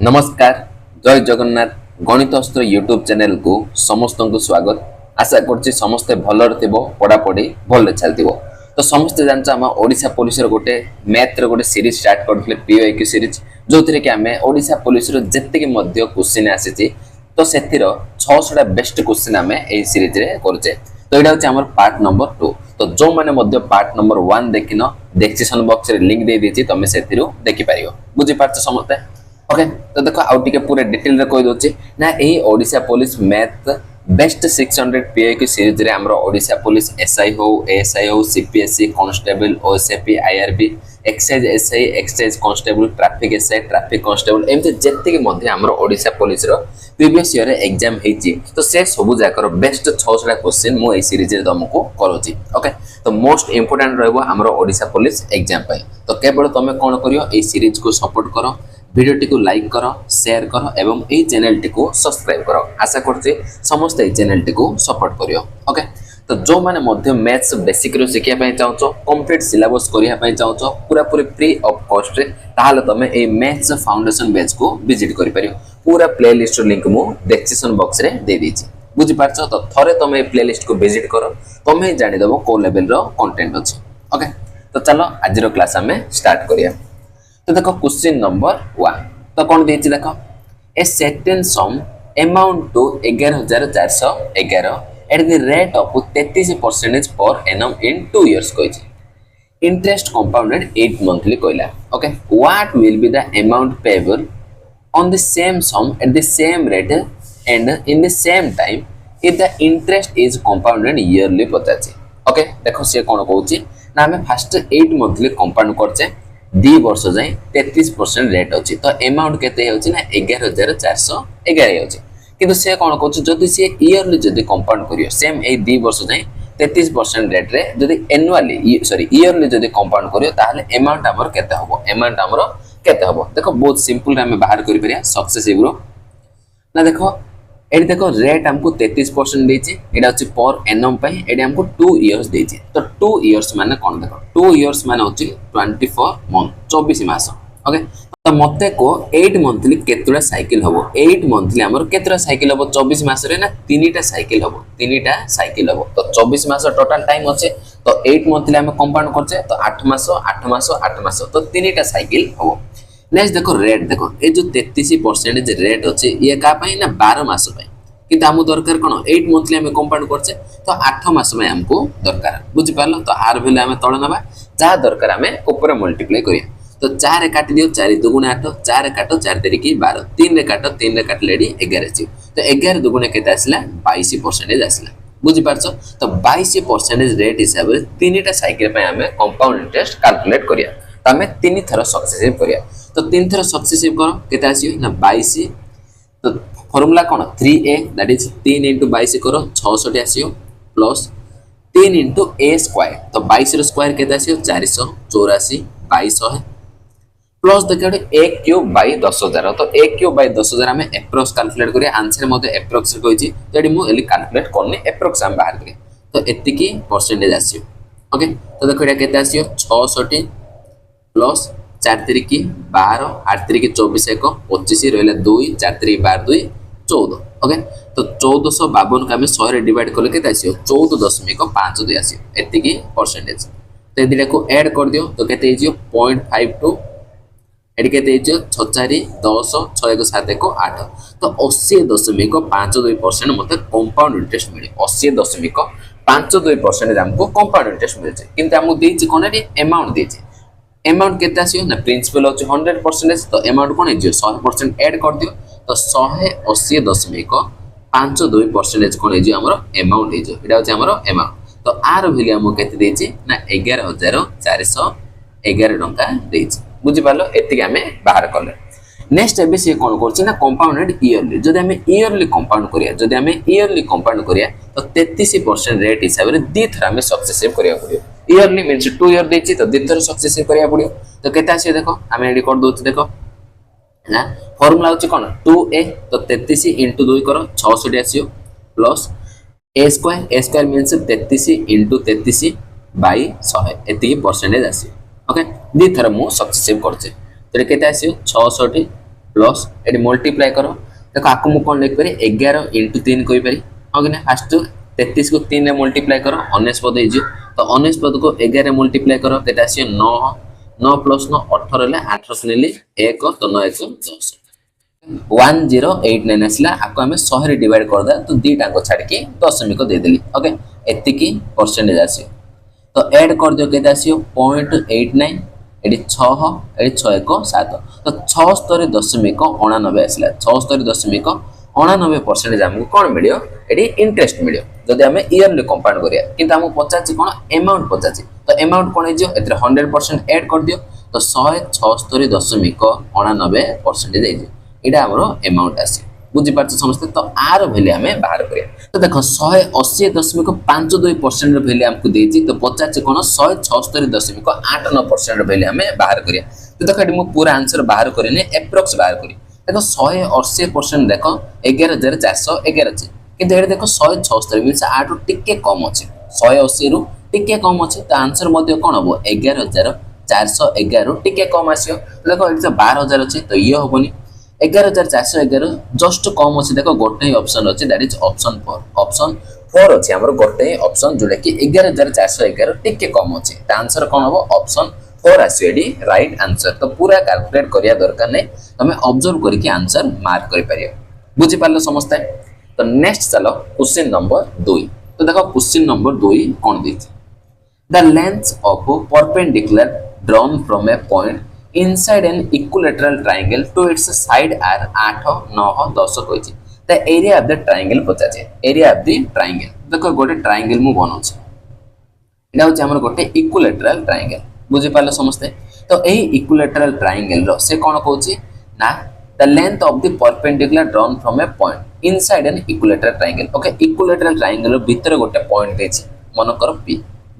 नमस्कार जय जगन्नाथ गणित अस्त्र यूट्यूब चैनल को समस्त को स्वागत। आशा करछि समस्ते भलर थिबो पढ़ापढ़ी भल चलतिबो। तो समस्ते जानछ हम ओडिशा पुलिस रो गोटे मैथ रो गोटे सीरीज स्टार्ट करथले पीओआईक्यू सीरीज जोथिरे कि हमें ओडिशा पुलिस रो जत्ते कि मध्य क्वेश्चन आसीछि तो सेथिरो 600 टा बेस्ट क्वेश्चन हमें एही सीरीज रे करछे। तो एटा होछि हमर पार्ट नंबर 2। तो जो माने मध्य पार्ट नंबर 1 देखिनो डिस्क्रिप्शन बॉक्स रे लिंक दे देछि तमे सेथिरो देखि पारियो। बुझि पारछ समस्ते ओके। तो देखो आउ टिके पूरे डिटेल रे कहि दोछि ना एही Odisha police math best 600 PIQ series रे हमरो ओडिशा पुलिस एसआई हो एएसआई हो CPSC constable OSAP IRB excise SI excise constable traffic SI traffic constable एमते जत्ते कि मध्ये हमरो ओडिशा पुलिस रो प्रीवियस ईयर रे एग्जाम हेछि। तो से सबु जाकर बेस्ट 600 टा क्वेश्चन मो ए सीरीज रे तुमको करोछि। ओके तो मोस्ट इंपोर्टेंट रहबो हमरो ओडिशा पुलिस एग्जाम पय। तो केवल तमे कोन करियो ए सीरीज को सपोर्ट करो, वीडियो टी को लाइक करो, शेयर करो एवं ए चैनल टी को सब्सक्राइब करो। आशा करछि समस्त ए चैनल टी को सपोर्ट करियो। ओके तो जो माने मध्य मैथ्स बेसिक रो सिखिया पय चाहछो, कंप्लीट सिलेबस करिया पय चाहछो पूरा पूरी फ्री ऑफ कॉस्ट रे, ताहाले तमे ए मैथ्स फाउंडेशन बैच को विजिट करि परियो। पूरा प्लेलिस्ट रो लिंक मु डिस्क्रिप्शन बॉक्स रे दे दीची। बुझि पारछो तो थरे तमे ए प्लेलिस्ट को विजिट करो, तमे जानि देबो को लेवल रो कंटेंट अछि। ओके तो चलो आज रो क्लास हमें स्टार्ट करिया। तो देखो क्वेश्चन नंबर 1 तो कौन देछि देखो a certain sum amount to 11411 at the rate of 33% per annum in 2 years कहिछि। इंटरेस्ट कंपाउंडेड 8 मंथली कहला। Okay what will be the amount payable on the same sum at the same rate and in the same time if the interest is compounded yearly पचाछि। ओके देखो से कोन कहउछि ना हमें first 8 monthly compound करछे 2 वर्ष जाए 33% रेट अछि। तो अमाउंट केते होछि ना 11411 होछि। किंतु से कोन कहउछि जदि से ईयरली जदि कंपाउंड करियो सेम ए 2 वर्ष जाए 33% रेट रे जदि एनुअली सॉरी ईयरली जदि कंपाउंड करियो ताहले अमाउंट हमर केते हबो, अमाउंट हमर केते हबो देखो बहुत सिंपल रे हम बाहर करि परिया सक्सेसिव रो ना। देखो एडी देखो रेट हमको 33% देछि, एडा अछि पर एनम पय एडी हमको 2 इयर्स देछि। तो 2 इयर्स माने कोन देखो 2 इयर्स माने होछि 24 मंथ 24 मास। ओके तो मते को 8 मंथली केतरा साइकिल हबो, 8 मंथली हमर केतरा साइकिल हबो 24 मास रे ना 3टा साइकिल हबो, 3टा साइकिल हबो। तो 24 मास टोटल टाइम अछि तो 8 मंथली हम कंपाउंड करछे तो 8 मास 8 मास 8 मास तो 3टा साइकिल हबो। नेक्स्ट देखो रेट देखो ए जो 33% रेट अछि ये का पय ना 12 मास पय, किंतु हमु दरकार कोन 8 मंथली हम कंपाउंड करछे तो 8 मास में हमको दरकार। बुझि पारलो तो आर वैल्यू हम तळ नबा जा दरकार हमें ऊपर मल्टीप्लाई करिया। तो 4 रे काटि दियो 4 दुगुणे 8 4 रे काटो 4 तेरी की 12 3 रे काटो 3 रे काट लेडी 11 अछि। तो 11 दुगुणे केते आसला 22% आसला। बुझि पारछो तो 22% रेट हिसाब रे 3टा साइकिल पे हमें कंपाउंड इंटरेस्ट कैलकुलेट करिया। तो हमें 3 थरो सक्सेसिव करिया। तो 3 थरो सक्सेसिव करो केते आसियो ना 22। तो formula cone 3a that is 3 * 22 करो 66 आसियो प्लस 3 * a स्क्वायर। तो 22 रो स्क्वायर केते आसियो 484 2200 है प्लस देखो 1 क्यूब बाय 10000। तो 1 क्यूब बाय 10000 हमें एप्रोक्स कैलकुलेट करिया। आंसर मते एप्रोक्स कहिछि तो एडी मु एली कैलकुलेट करनी एप्रोक्स हम बाहर करिया। तो एति की परसेंटेज आसियो। ओके तो देखो एटा केते आसियो 66 प्लस 4 3 की 12 8 3 की 24 1 25 रहले 2 4 3 12 2 14। ओके तो 1452 का हमें 100 रे डिवाइड करले केते आसियो 14.5 दे आसियो एति की परसेंटेज। तो एदिला को ऐड कर दियो तो केते हिजियो 0.52 एडी केते हिजियो 6 4 10 6 1 7 1 8। तो 80.52% मते कंपाउंड इंटरेस्ट मिले 80.52% हमको कंपाउंड इंटरेस्ट मिले। किंतु हमको देछि कोन रे अमाउंट देछि अमाउंट केते आसियो ना प्रिंसिपल होछि 100% तो अमाउंट कोन हिजियो 100% ऐड कर दियो तो 180.52% कोन हिजियो हमरो अमाउंट हिजियो एटा होछि हमरो अमाउंट। तो आर वैल्यू हमको केते देछि ना 11411 टंका देछि। बुझि पालो एति के हमें बाहर करले। नेक्स्ट एबे से कोन करछि ना कंपाउंडेड ईयरली जदि हमें ईयरली कंपाउंड करिया जदि हमें ईयरली कंपाउंड करिया तो 33% रेट हिसाब रे दी थरा हमें सक्सेसिव करिया पड़ियो। ईयरली मींस 2 इयर देछि तो दी थरा सक्सेसिव करिया पड़ियो। तो केते आसी देखो हमें एडी कर दोछि देखो ना फार्मूला होछि कोन 2a तो 33 * 2 करो 66 आसियो plus a square means 33 * 33 by 100 एति परसेंटेज आसियो। ओके दी थरा मु सक्सेसिव करछे तो केते आसियो 66 प्लस ये मल्टीप्लाई कर देखो आपको मुझे कौन लिख पारि 11 इंटू 3 कहीपरि हाँ कि ना फास्ट 33 को 3 रे मल्टीप्लाई कर 19 पद हो तो 19 पद को 11 मल्टीप्लाई कर तो आस 9 9 प्लस 9 18 हेल्ला 8 नेली 1 तो 9 1 10 1089 आसला आपको आम 100 डिवाइड करदे तो दीटा छाड़ी दशमिक देदेली ओके एतिकी परसेंटेज आस तो ऐड कर दियो केते आसियो 0.89 एडी 6 एडी 6 1 7 तो 76.89 आसला 76.89% हमको कौन मिलियो एडी इंटरेस्ट मिलियो जदि हमें ईयरली कंपाउंड करिया किंतु हमको पचाची कोन अमाउंट पचाची तो अमाउंट कोन हिजो एतरे 100% ऐड कर दियो तो 176.89% हिजो एडा हमरो अमाउंट आसी बुझी पारछ समस्त तो आर वैल्यू हमें बाहर करिया तो देखो 180.52% वैल्यू हमको देछि तो 50 कोन 176.89% वैल्यू हमें बाहर करिया तो देखो एडी मो पूरा आंसर बाहर करिने एप्रोक्स बाहर करी देखो 180% देखो 11411 अछि किंतु एडी देखो 176 मींस आटो टिके कम अछि 180 रु टिके कम अछि तो आंसर मध्ये कोन हबो 11411 टिके कम आसियो देखो एडी तो 12000 अछि तो ये होबनी 11411 जस्ट कम अच्छे देख गोटे ऑप्शन अच्छे दैट इज ऑप्शन 4 अच्छे हमर गोटे ऑप्शन जोटा कि 11411 टिके कम अच्छे तो आंसर कौन हम ऑप्शन 4 आसडी राइट आंसर तो पूरा कैलकुलेट करिया दरकार नहीं तुम ऑब्जर्व करके आंसर मार्क कर पारियो बुझी पारलो समस्त तो नेक्स्ट चलो क्वेश्चन नंबर 2 तो देखो क्वेश्चन नंबर 2 कौन देछि the length of perpendicular drawn from a point inside an equilateral triangle to its side are 8 9 10 कहछि the area of the triangle पचाचे area of the triangle देखो गोटे ट्रायंगल मु बनौछि एटा होछि हमर गोटे इक्विलेटरल ट्रायंगल बुझि पाले समस्ते तो एही इक्विलेटरल ट्रायंगल रो से कोन कहछि ना the length of the perpendicular drawn from a point inside an equilateral triangle okay equilateral triangle रो भीतर गोटे पॉइंट देछि मन कर p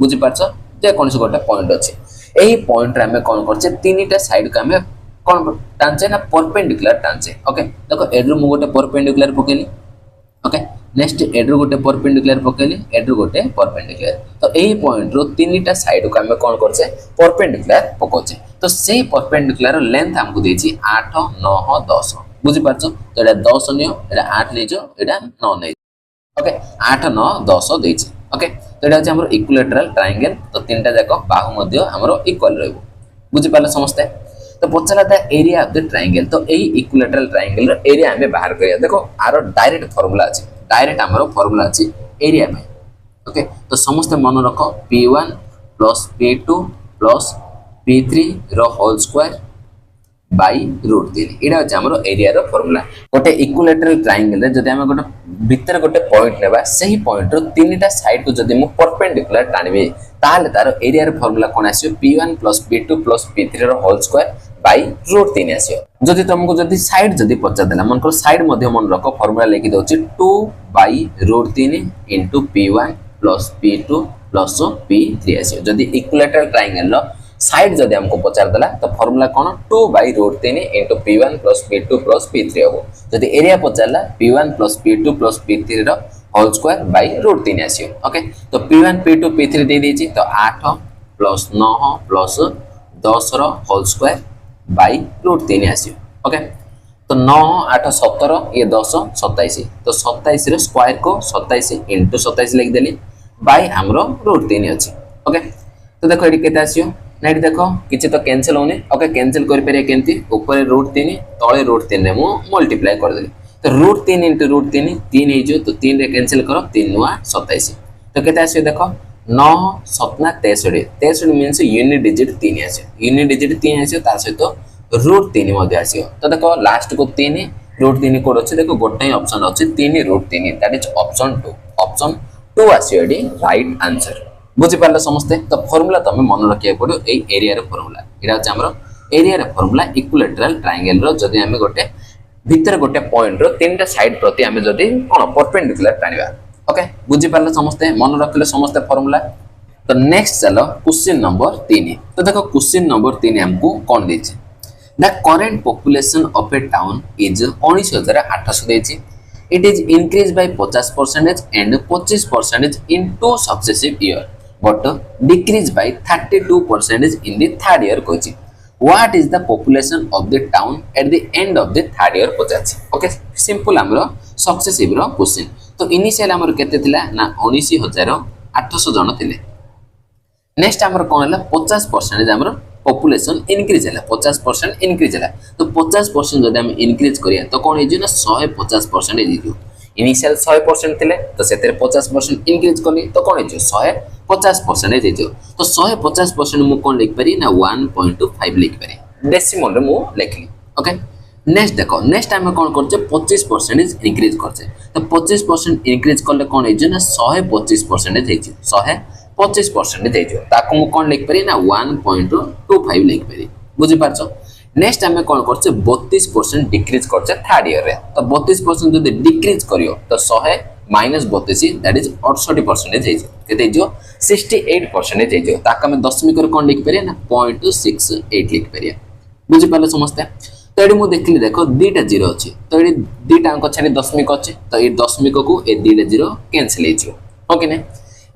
बुझि पाछो जे कोनसे गोटे पॉइंट अछि एही पॉइंट रे हमें कोन करछे तीनटा साइड का हमें कोन टांचे ना परपेंडिकुलर टांचे ओके देखो एड्रो मु गोटे परपेंडिकुलर पकेली ओके नेक्स्ट एड्रो गोटे परपेंडिकुलर पकेली एड्रो गोटे परपेंडिकुलर तो एही पॉइंट रो तीनटा साइड का हमें कोन करछे परपेंडिकुलर पकोछे तो सेही परपेंडिकुलर लेंथ हमको देछि 8 9 10 बुझि पाछो तो एटा 10 नियो एटा 8 नै जो एटा 9 नै ओके 8 9 10 देछि ओके तो एटा हमर इक्विलेटरल ट्रायंगल तो तीनटा जाको बाहु मध्य हमर इक्वल रहबो बुझि पाले समस्ते तो पछला ता एरिया ऑफ द ट्रायंगल तो एही इक्विलेटरल ट्रायंगल रो एरिया हमें बाहर करिया देखो आरो डायरेक्ट फार्मूला अछि डायरेक्ट हमर फार्मूला अछि एरिया में ओके तो समस्त मन रखो p1 + p2 + p3 रो होल स्क्वायर बाय √3 एडा अछि हमर एरिया रो फार्मूला गोटे इक्विलेटरल ट्रायंगल रे जदि हम गोटे भीतर गोटे पॉइंट नेबा सही पॉइंट रो तीनटा साइड को जदि मु परपेंडिकुलर टाणबे ताले तार एरिया रो फार्मूला कोन आसियो p1 + p2 + p3 रो होल स्क्वायर बाय √3 आसियो जदि तुमको जदि साइड जदि पचा देला मन को साइड मध्य मन रखो फार्मूला लिखि दोछि 2 बाय √3 * p1 + p2 + p3 आसियो जदि इक्विलेटरल ट्रायंगल रो साइड जदि हमको पचार देला तो फार्मूला कोन 2 बाय √3 * p1 + p2 + p3 हो जदि एरिया पचारला p1 + p2 + p3 रो होल स्क्वायर बाय √3 आसियो ओके तो p1 p2 p3 दे देछि तो 8 + 9 + 10 रो होल स्क्वायर बाय √3 आसियो ओके तो 9 8 17 ये 10 27 तो 27 रो स्क्वायर को 27 * 27 लिख देली बाय हमरो √3 अछि ओके तो देखो एडी केते आसियो नाइट देखो किछि तो कैंसिल होने ओके कैंसिल कर पेरे केंती ऊपर √3 तळे √3 रे मु मल्टीप्लाई कर देली तो √3 * √3 3 हे जो तो 3 रे कैंसिल करो 3 * 27 तो केते आसियो देखो 9 7 63 63 means unit digit 3 आसियो unit digit 3 आसियो तार सहित √3 मध्ये आसियो तो देखो लास्ट को 3 √3 कोड अछि देखो गोटे ऑप्शन अछि 3 √3 दैट इज ऑप्शन 2 आसियो एडी राइट आंसर बुझी पारले समस्ते तो फार्मूला तमे मन रखिया पड़ो ए एरिया रे फार्मूला एडा छ हमरो एरिया रे फार्मूला इक्विलेटरल ट्रायंगल रो जदि हमें गोटे भीतर गोटे पॉइंट रो तीनटा साइड प्रति हमें जदि कोन परपेंडिकुलर टानिबा ओके बुझी पारले समस्ते मन रखले समस्ते फार्मूला तो नेक्स्ट चलो क्वेश्चन नंबर 3 तो देखो क्वेश्चन नंबर 3 हमको कोन देछि the current population of a town is 19800 देछि it is increased by 50% and 25% in 2 successive years but decreased by 32% in the third year कहछि what is the population of the town at the end of the third year पचास okay simple हमरो successive रो question तो initial हमर केते थिला ना 19800 जन थिले नेक्स्ट हमर कोन हला 50% हमर पॉपुलेशन इंक्रीज है 50% इंक्रीज है तो 50% जब हम इंक्रीज करिया तो कौन हो ना 150% हो इनिशियल 100% थिले तो से 50% इंक्रीज करनी तो कौन हो 150% हो तो 150% मु कौन लिख पारी ना 1.25 लिख पारी डेसिमल रे मु लिखली ओके नेक्स्ट देखो नेक्स्ट हम कौन करछे 25% इंक्रीज करछे तो 25% इंक्रीज करले कौन हो ना 125% हेछि 125% देजो ताको मु कोन लिख पारी ना 1.25 लिख पारी बुझि पारछो नेक्स्ट हमें कोन करछे 32% डिक्रीज करछे थर्ड ईयर रे तो 32% जदि डिक्रीज करियो तो 100 माइनस 32 दैट इज 68% देजो केते जो 68% देजो ताको हम दशमिक रे कोन लिख पारी ना 0.68 लिख पारी बुझि पाले समझते तो एडी मु देखली देखो दुईटा जीरो अछि तो एडी दुईटा अंक छाडी दशमिक अछि तो ए दशमिक को ए दुईटा जीरो कैंसिल हे जियो ओके ने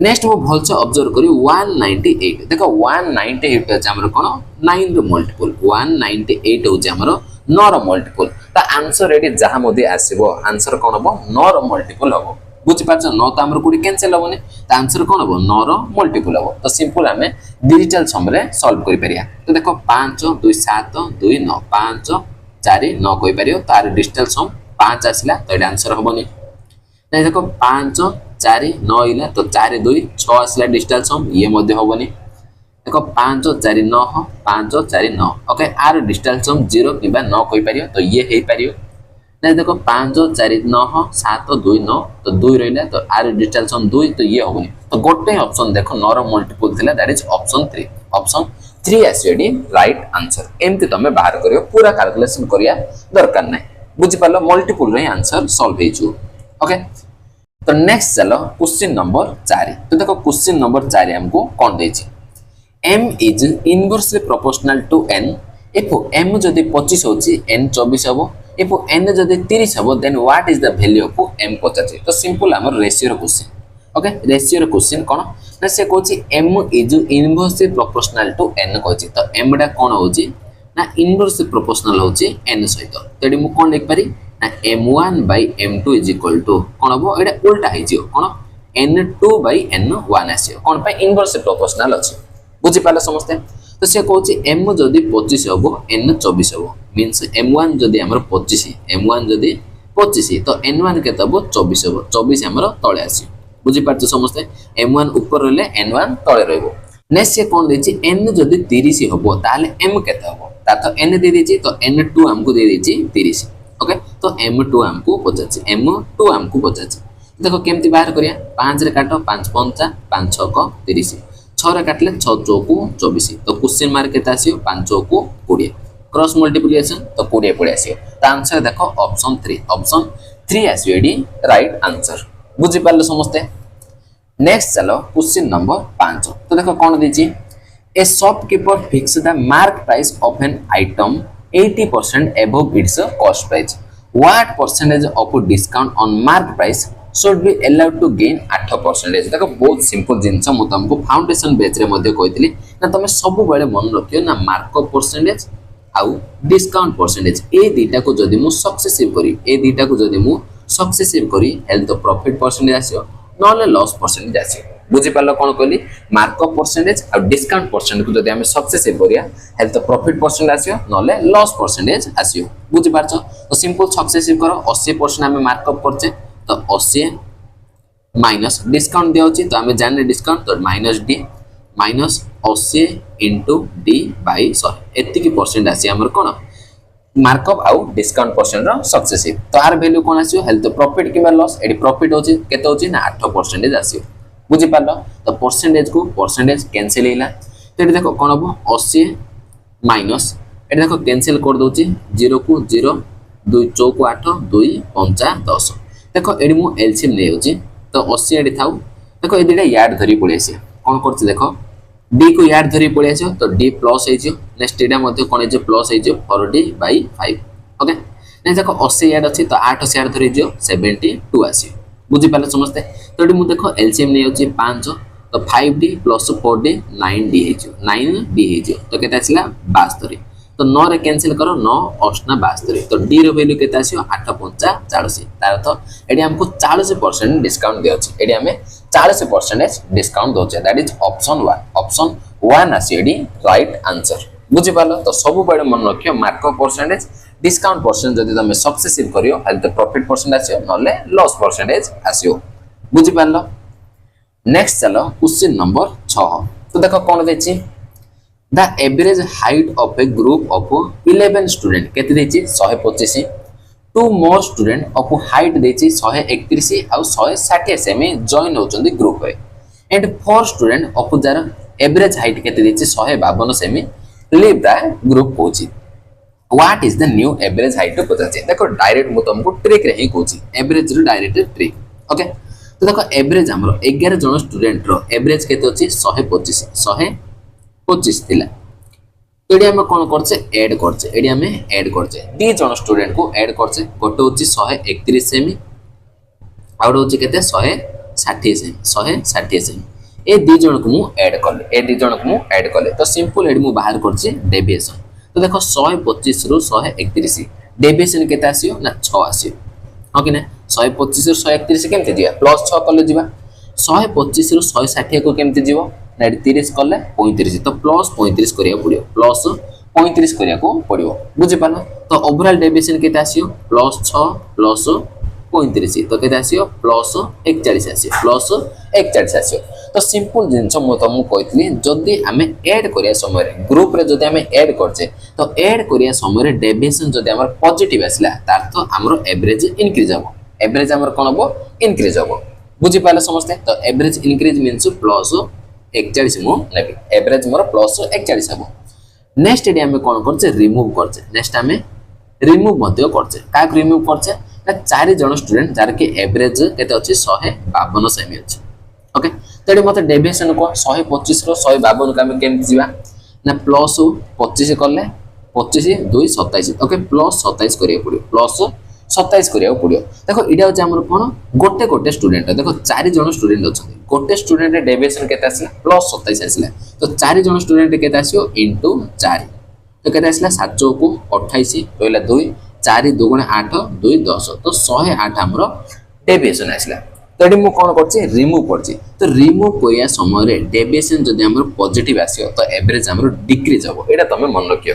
नेक्स्ट मु भलसे ऑब्जर्व करी 198 देखो 198 अछि हमर कोन 9 रो मल्टीपल 198 होछि हमर 9 रो मल्टीपल ता आंसर एडी जहा मोदी आसीबो आंसर कोन हबो 9 रो मल्टीपल हबो बुझि पाछ 9 त हमर कोडी कैंसिल हबोनी ता आंसर कोन हबो 9 रो मल्टीपल हबो तो सिंपल हमें डिजिटल सम रे सॉल्व करि परिया तो देखो 5 2 7 2 9 5 4 9 कहि परियो तार डिजिटल सम 5 आसिला तो एडी आंसर हबोनी नै देखो 5 4 9 इला तो 4 2 6 आसला डिजिटल सम ये मध्य होबनी देखो 5 4 9 5 4 9 ओके आर डिजिटल सम 0 किबा 9 कहि परियो तो ये हे परियो नै देखो 5 4 9 7 2 9 तो 2 रहला तो आर डिजिटल सम 2 तो ये होबनी तो गोटे ऑप्शन देखो 9 रो मल्टीपल थिला that is option 3 SD right answer एमती तमे बाहर करियो पूरा कैलकुलेशन करिया दरकार नै बुझि पालो मल्टीपल रे आंसर सॉल्व हे छु ओके तो नेक्स्ट चलो क्वेश्चन नंबर 4 तो देखो क्वेश्चन नंबर 4 हमको कौन देछि m is inversely proportional to n if m जदि 25 होछि n 24 हबो इफ n जदि 30 हबो then what is the value of m 50 तो सिंपल हमर रेशियो रो क्वेश्चन ओके रेशियो रो क्वेश्चन कोन ना से कहछि m is inversely proportional to n कहछि तो m डा कोन होछि ना इनवर्सली प्रोपोर्शनल होछि n सहित तो एडी मु कोन लिख पारी ना m1 by m2 is equal to कोन हबो एडा उल्टा हे जियो कोन n2 by n1 आसियो कोन पय इनवर्स प्रोपोर्शनल अछि बुझि पाले समझते तो से कहछि m जदी 25 हबो n 24 हबो मींस m1 जदी हमर 25 m1 जदी 25 तो n1 केते हबो 24 हबो 24 हमर तळे आसी बुझि पारछ समझते m1 ऊपर रहले n1 तळे रहबो नेक्स्ट से कोन देछि n जदी 30 हबो ताले m केते हबो ता तो n दे देछि तो n2 हमको दे देछि 30 ओके तो m2 हमको पचाछि m2 हमको पचाछि देखो केमती बाहर करिया 5 रे काटो 5 5 5 6 को 30 6 रे काटले 6 चौको 24 तो क्वेश्चन मार्क केता आसियो 5 चौको 20 क्रॉस मल्टीप्लिकेशन तो 20 पड़े आसियो तो आंसर देखो ऑप्शन 3 आसियो एडी राइट आंसर बुझि पारलो समझते नेक्स्ट चलो क्वेश्चन नंबर 5 तो देखो कोन दिछि a shopkeeper fix the mark price of an item 80% above its cost price. What percentage of discount on mark price should be allowed to gain 8%? देखो बहुत सिंपल जिंस मु तुमको फाउंडेशन बेच रे मध्ये कहतली ना तुम सब बेले मन रखियो ना मार्कअप परसेंटेज आउ डिस्काउंट परसेंटेज ए दीटा को जदी मु सक्सेसिव करी हेल्थ प्रॉफिट परसेंटेज आसियो नले लॉस परसेंटेज आसियो बुझि पालो कोन कहली मार्कअप परसेंटेज और डिस्काउंट परसेंटेज को जदी हम सक्सेसिव करिया हेल्थ प्रॉफिट परसेंटेज आसियो नले लॉस परसेंटेज आसियो बुझि पारछो तो सिंपल सक्सेसिव करो 80% हम मार्कअप करछे तो 80 माइनस डिस्काउंट दिया होची तो हम जाने डिस्काउंट तो minus D minus 80 into D by 100 एति की परसेंट आसी हमर कोन मार्कअप आउ डिस्काउंट परसेंट रो सक्सेसिव तो आर वैल्यू कोन आसियो हेल्थ प्रॉफिट किबा लॉस एडी प्रॉफिट होची केते होची ना 8% आसियो बुझि पालो तो परसेंटेज को परसेंटेज कैंसिल हैला तो एडी देखो कोन हबो 80 माइनस एडी देखो कैंसिल कर दोची 0 को 0 2 चौको 8 2 5 10 देखो एडी मु एलसीएम नै होची तो 80 एडी थाउ देखो एडीटा याड धरी पळे आसी कोन करछि देखो d को याड धरी पळे आसी तो d प्लस हे जो नेक्स्ट एडा मध्ये कोन हे जो प्लस हे जो 4d/5 ओके नै देखो 80 याड अछि तो 8 से याड धरी जो 72 आसी बुझि पाले समझते तो एडी मु देखो एलसीएम नै होची 5 तो 5d + 4d 9d हे जो 9d हे जो तो केता आसिला 72 तो 9 रे कैंसिल करो 9 अष्टा 72 तो डी रो वैल्यू केते आसियो 8 5 40 तार तो एडी हमको 40% डिस्काउंट दे अछि एडी हमें 40% डिस्काउंट दोचे दैट इज ऑप्शन 1 आसी एडी राइट आंसर बुझि पालो तो सब बडे मन रखियो मार्कअप परसेंटेज डिस्काउंट परसेंट जदि तमे सक्सेसिव करियो हाल तो प्रॉफिट परसेंट आसियो नले लॉस परसेंटेज आसियो बुझि पालो नेक्स्ट चलो क्वेश्चन नंबर 6 तो देखो कोन देछि the average height of a group of 11 student केते देछि 125 two more student of height देछि 131 आ 160 सेमी जॉइन होचंदी ग्रुप है एंड 4 स्टूडेंट ऑफ जार एवरेज हाइट केते देछि 152 सेमी लीव द ग्रुप कोची what is the new average height पचाचे देखो डायरेक्ट मु तुमको ट्रिक रे ही कोची एवरेज रो डायरेक्ट ट्रिक ओके तो देखो एवरेज हमरो 11 जन स्टूडेंट रो एवरेज केते अछि 125 थिला तो एडी हम कोन करछे ऐड करछे एडी हम ऐड करछे दी जन स्टूडेंट को ऐड करछे गोटे होछि 131 सेमी आ गोटे होछि केते 160 सेमी ए दी जन को मु ऐड करले तो सिंपल एडी मु बाहर करछे डेविएशन तो देखो 125 रु 131 डेविएशन केते आसियो ना 6 आसियो ओके ना 125 रु 131 केमते दिया प्लस 6 करले जिबा 125 रु 160 को केमते जीवो ना 30 करले 35 तो प्लस 35 करिया पड़ियो प्लस 35 करिया को पड़ियो बुझि पालो तो ओवरऑल डेविएशन केते आसियो प्लस 6 प्लस 35 तो केते आसियो प्लस 41 आसियो प्लस 41 आसियो तो सिंपल जिंस मु तुमको कहथली जदी हमें ऐड करिया समय रे ग्रुप रे जदी हमें ऐड करछे तो ऐड करिया समय रे डेविएशन जदी हमर पॉजिटिव आसला तार तो हमर एवरेज इंक्रीज हो एवरेज हमर कोन हो इंक्रीज हो बुझि पाले समझते तो एवरेज इंक्रीज मींस प्लस 41 मु नेबी एवरेज मोर प्लस 41 हबो नेक्स्ट एडी हमें कोन करछे रिमूव करछे नेक्स्ट हमें रिमूव मध्य करछे का रिमूव करछे ना 4 जन स्टूडेंट जार के एवरेज केते अछि 152 सेमी अछि ओके तो एडी मते डेविएशन को 125 रो 152 का हम केम जिवा ना प्लस 25 करले 25 2 27 ओके प्लस 27 करिया पड़ियो प्लस 27 करिया पड़ियो देखो इडा होचे हमर कोन गोटे स्टूडेंट देखो 4 जन स्टूडेंट अछथि गोटे स्टूडेंट रे डेविएशन केते आसला प्लस 27 आसला तो 4 जन स्टूडेंट केते आसियो इनटू 4 तो केते आसला 7 को 28 रहला 2 4 2 8 2 10 तो 108 हमरो डेविएशन आसला तो एडी मु कोन करछि रिमूव करछि तो रिमूव करिया समय रे डेविएशन जदी हमरो पॉजिटिव आसियो तो एवरेज हमरो डिक्रीज होबो एटा तमे मन रखियो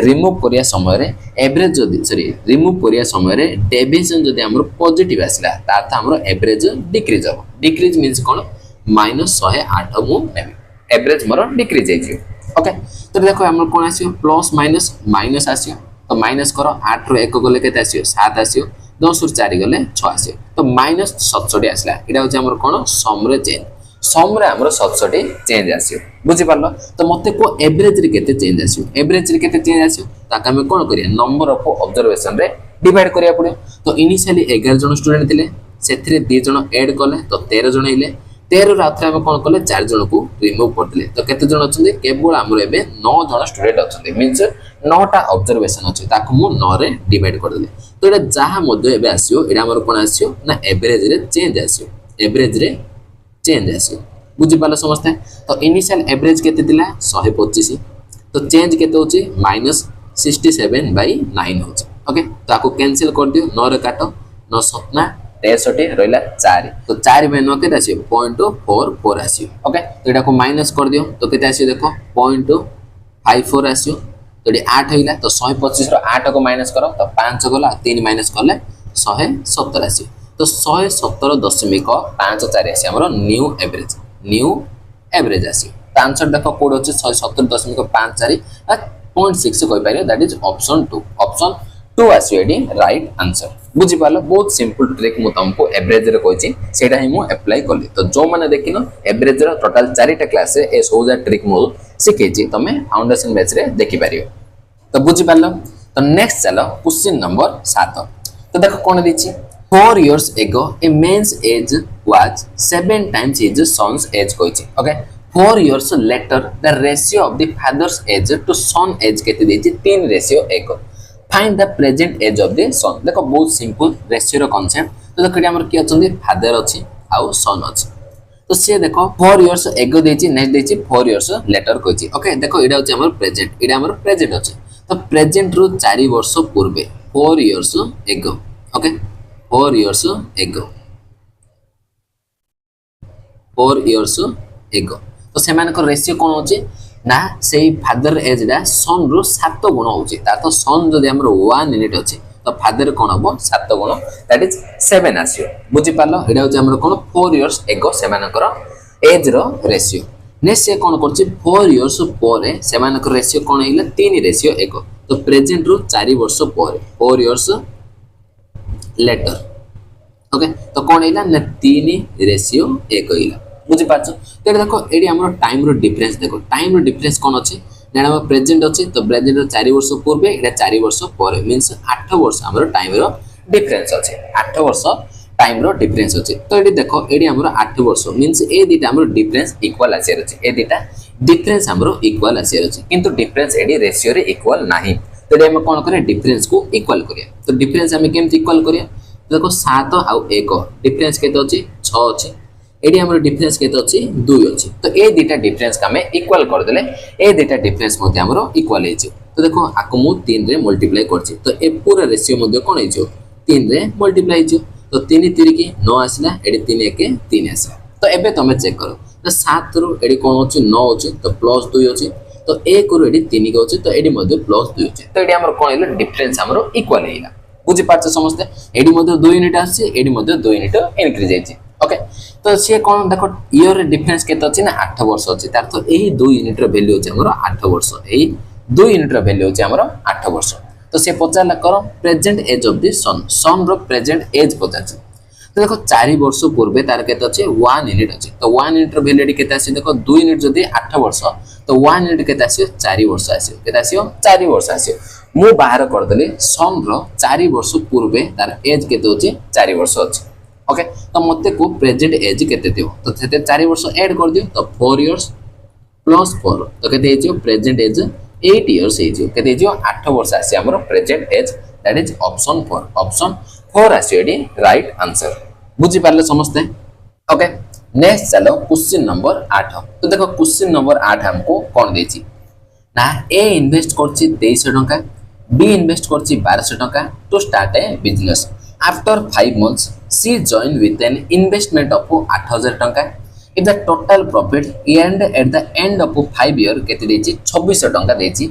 रिमूव करिया समय रे एवरेज जदी रिमूव करिया समय रे डेविएशन जदी हमरो पॉजिटिव आसला ता अर्थ हमरो एवरेज डिक्रीज होबो डिक्रीज मींस कोन -108 मु नेबी एवरेज मोर डिक्रीज हे जियो ओके तो देखो हमर कोन आसियो प्लस माइनस माइनस आसियो तो माइनस करो 8 रो 1 गले केते आसियो 7 आसियो 10 रो 4 गले 6 आसियो तो -67 आसला एटा होचे हमर कोन सम रे हमर 67 चेंज आसियो बुझि पारलो तो मते को एवरेज रे केते चेंज आसियो एवरेज रे केते चेंज आसियो ताका हम कोन करिया नंबर ऑफ ऑब्जर्वेशन रे डिवाइड करिया पड़ियो तो इनिशियली 11 जन स्टूडेंट थिले सेथिरे 2 जन ऐड कले तो 13 जन हिले 13 रात्रे हम कोन कले 4 जन को रिमूव करथिले तो केते जन अछंदी केवल हमर एबे 9 जन स्टूडेंट अछंदी मींस 9 टा ऑब्जर्वेशन अछि ताकू मु 9 रे डिवाइड कर देले तो एटा जहा मध्ये एबे आसियो एटा हमर कोन आसियो ना एवरेज रे चेंज आसियो एवरेज रे चेंज आसियो बुझि पालो समझते तो इनिशियल एवरेज केते दिला 125 तो चेंज केते होची -67/9 होची ओके तो आको कैंसिल कर दियो 9 रे काटो 9 7 63 रहला 4 तो 4 में 9 केते आसियो 0.44 आसियो ओके तो एटा को माइनस कर दियो तो केते आसियो देखो 0.54 आसियो तो एडी 8 होइला तो 125 रो 8 को माइनस करो तो 5 गला 3 माइनस करले 117 आसियो तो 117.54 आसी हमरो न्यू एवरेज आसी तो आंसर देखो कोड होचे 117.54 0.6 कहि पारियो दैट इज ऑप्शन 2 आसी एडी राइट आंसर बुझि पालो बहुत सिंपल ट्रिक मु तुमको एवरेज रे कहछि सेटा ही मु अप्लाई करली तो जो माने देखिनो एवरेज रो टोटल 4 टा क्लास रे ए सोजा ट्रिक मु सिखेछि तमे फाउंडेशन बैच रे देखि पारियो तो बुझि पालो तो नेक्स्ट चलो क्वेश्चन नंबर 7 तो देखो कोन दिछि 4 years ago a man's age was 7 times his son's age कहछि okay 4 years later the ratio of the father's age to son age केते दिछि 3:1 find the present age of the son देखो बहुत simple ratio रो concept तो देखो हमर की अछंदी father अछि आउ सन अछि तो से देखो 4 years ago देछि नेक्स्ट देछि 4 years later कहछि ओके देखो एडा अछि हमर प्रेजेंट अछि तो प्रेजेंट रु 4 वर्ष पूर्वे 4 years ago okay 4 years ago 4 years ago तो सेमानकर रेशियो कोन होची ना सेही फादर एज डा सन रु 7 गुण होची ता तो सन जदि हमर 1 यूनिट अछि तो फादर कोन हबो 7 गुण दैट इज 7 आसियो बुझि पालो एडा होची हमर कोन 4 years ago सेमानकर as row ratio next से कोन करछि 4 इयर्स परे सेमानकर रेशियो कोन हिला 3 रेशियो एगो तो प्रेजेंट रु 4 वर्ष परे 4 इयर्स लेटर ओके तो कोन हिला ना 3 रेशियो एगो हिला बुझि पाछो तो देखो एडी हमर टाइम रो डिफरेंस देखो टाइम रो डिफरेंस कोन अछि नेना हम प्रेजेंट अछि तो प्रेजेंट रो 4 वर्ष पूर्वे एडा 4 वर्ष परे मींस 8 वर्ष हमर टाइम रो डिफरेंस अछि 8 वर्ष टाइम रो डिफरेंस अछि तो एडी देखो एडी हमर 8 वर्ष मींस ए दिटा हमर डिफरेंस इक्वल आसेर अछि ए दिटा डिफरेंस हमर इक्वल आसेर अछि किंतु डिफरेंस एडी रेशियो रे इक्वल नाही तो एडी हम कोन करे डिफरेंस को इक्वल करिया तो डिफरेंस हम केमति इक्वल करिया देखो 7 आउ 1 डिफरेंस केते अछि 6 अछि एडी हमर डिफरेंस केते अछि 2 अछि तो ए दिटा डिफरेंस का में इक्वल कर देले ए दिटा डिफरेंस मध्ये हमर इक्वल हे छै तो देखो आको मु 3 रे मल्टीप्लाई करछि तो ए पूरा रेशियो मध्ये कोन हे छै 3 रे मल्टीप्लाई हे तो 3 3 की 9 आसला एडी 3 1 3 आसला तो एबे तमे चेक करो तो 7 रु एडी कोन अछि 9 अछि तो प्लस 2 अछि तो 1 रु एडी 3 के अछि तो एडी मध्ये प्लस 2 अछि तो एडी हमर कोन हेला डिफरेंस हमर इक्वल हेला बुझि पाछ समझते एडी मध्ये 2 यूनिट आछि एडी मध्ये 2 यूनिट इंक्रीज हेछि ओके तो से कोन देखो ईयर डिफरेंस केते अछि ना 8 वर्ष अछि तार तो एही 2 यूनिट रो वैल्यू अछि हमर 8 वर्ष एही 2 यूनिट रो वैल्यू अछि हमर 8 वर्ष तो से पचारला करो present age of the son रो प्रेजेंट एज पचारछ तो देखो 4 वर्ष पूर्वे तार केते अछि 1 यूनिट अछि तो 1 यूनिट रो वैल्यू केते अछि देखो 2 यूनिट जदी 8 वर्ष तो 1 यूनिट केते अछि 4 वर्ष आसी केते अछि 4 वर्ष आसी मु बाहर कर देली सन रो 4 वर्ष पूर्वे तार एज केते अछि 4 वर्ष अछि ओके तो मते को प्रेजेंट एज केते दियो तो सेते 4 वर्ष ऐड कर दियो तो 4 इयर्स प्लस 4 तो केते हेजियो प्रेजेंट एज 8 इयर्स हेजियो केते हेजियो 8 वर्ष आसी हमर present age that is option 4 आसी एडी राइट आंसर बुझी पारले समझते ओके नेक्स्ट चलो क्वेश्चन नंबर 8 तो देखो क्वेश्चन नंबर 8 हमको कोन देछि ना ए इन्वेस्ट करछि 2300 टका बी इन्वेस्ट करछि 1200 टका to start a business after 5 months she joined with an investment of 8000 टका if the total profit earned at the end of 5 year केते देछि 2600 टका देछि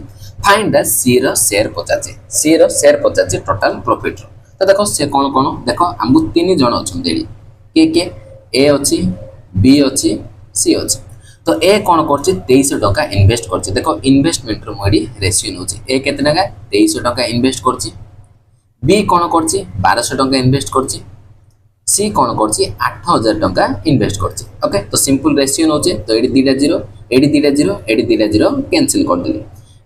फाइंड द सी रो शेयर 50 टोटल प्रॉफिट तो देखो से कोन देखो हमु तीन जण अछन देडी के ए अछि बी अछि सी अछि तो ए कोन करछि 2300 टका इन्वेस्ट करछि देखो इन्वेस्टमेंट रो मोडी रेशियो नोछि ए केते टका 2300 टका इन्वेस्ट करछि बी कोन करछि 1200 टका इन्वेस्ट करछि सी कोन करछि 8000 टका इन्वेस्ट करछि ओके तो सिंपल रेशियो नोचे तो एडी दीटा 0 एडी दीटा 0 एडी दीटा 0 कैंसिल कर देली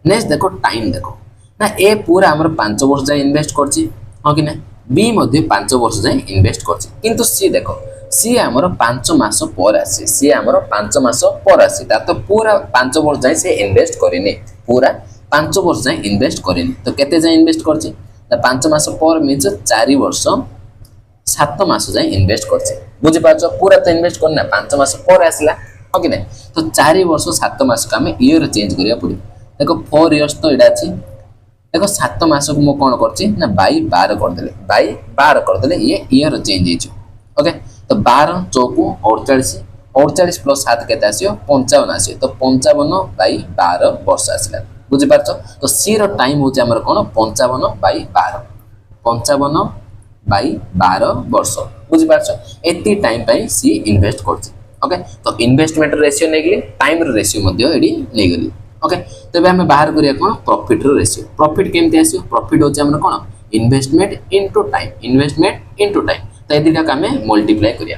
नेक्स्ट देखो टाइम देखो ना ए पूरा हमर 5 वर्ष जाय इन्वेस्ट करछि हो कि ना बी मध्ये 5 वर्ष जाय इन्वेस्ट करछि किंतु सी देखो सी हमर 5 मास पर आसी सी हमर 5 मास पर आसी ता तो पूरा 5 वर्ष जाय से इन्वेस्ट करिने पूरा 5 वर्ष जाय इन्वेस्ट करिने तो केते जाय इन्वेस्ट करछि 5 मास पर मींस 4 वर्ष 7 मास जाय इन्वेस्ट करछि बुझि पाछो पूरा तो इन्वेस्ट करना 5 मास पर आसला हो कि नै तो 4 वर्ष 7 मास का में ईयर चेंज करिया पड़ी देखो 4 इयर्स तो एडा अछि देखो 7 मास को मो कोन करछि ना बाई 12 कर देले ये ईयर चेंज हिजो ओके तो 12 चौको 48 प्लस 7 केते आसियो 55 आसियो तो 55 बाई 12 वर्ष आसला बुझि पाछो तो सी रो टाइम होचे हमर कोन 55 बाई 12 वर्ष बुझि पाछो एती टाइम पई सी इन्वेस्ट करछि ओके तो इन्वेस्टमेंट रेशियो नै गेली टाइम रो रेशियो मध्ये एडी नै गेली ओके तबे हम बाहर करिया कोन profit row ratio profit केमते आसियो profit होचे हमर कोन इन्वेस्टमेंट इनटू टाइम तो ए दिटा का में मल्टीप्लाई करिया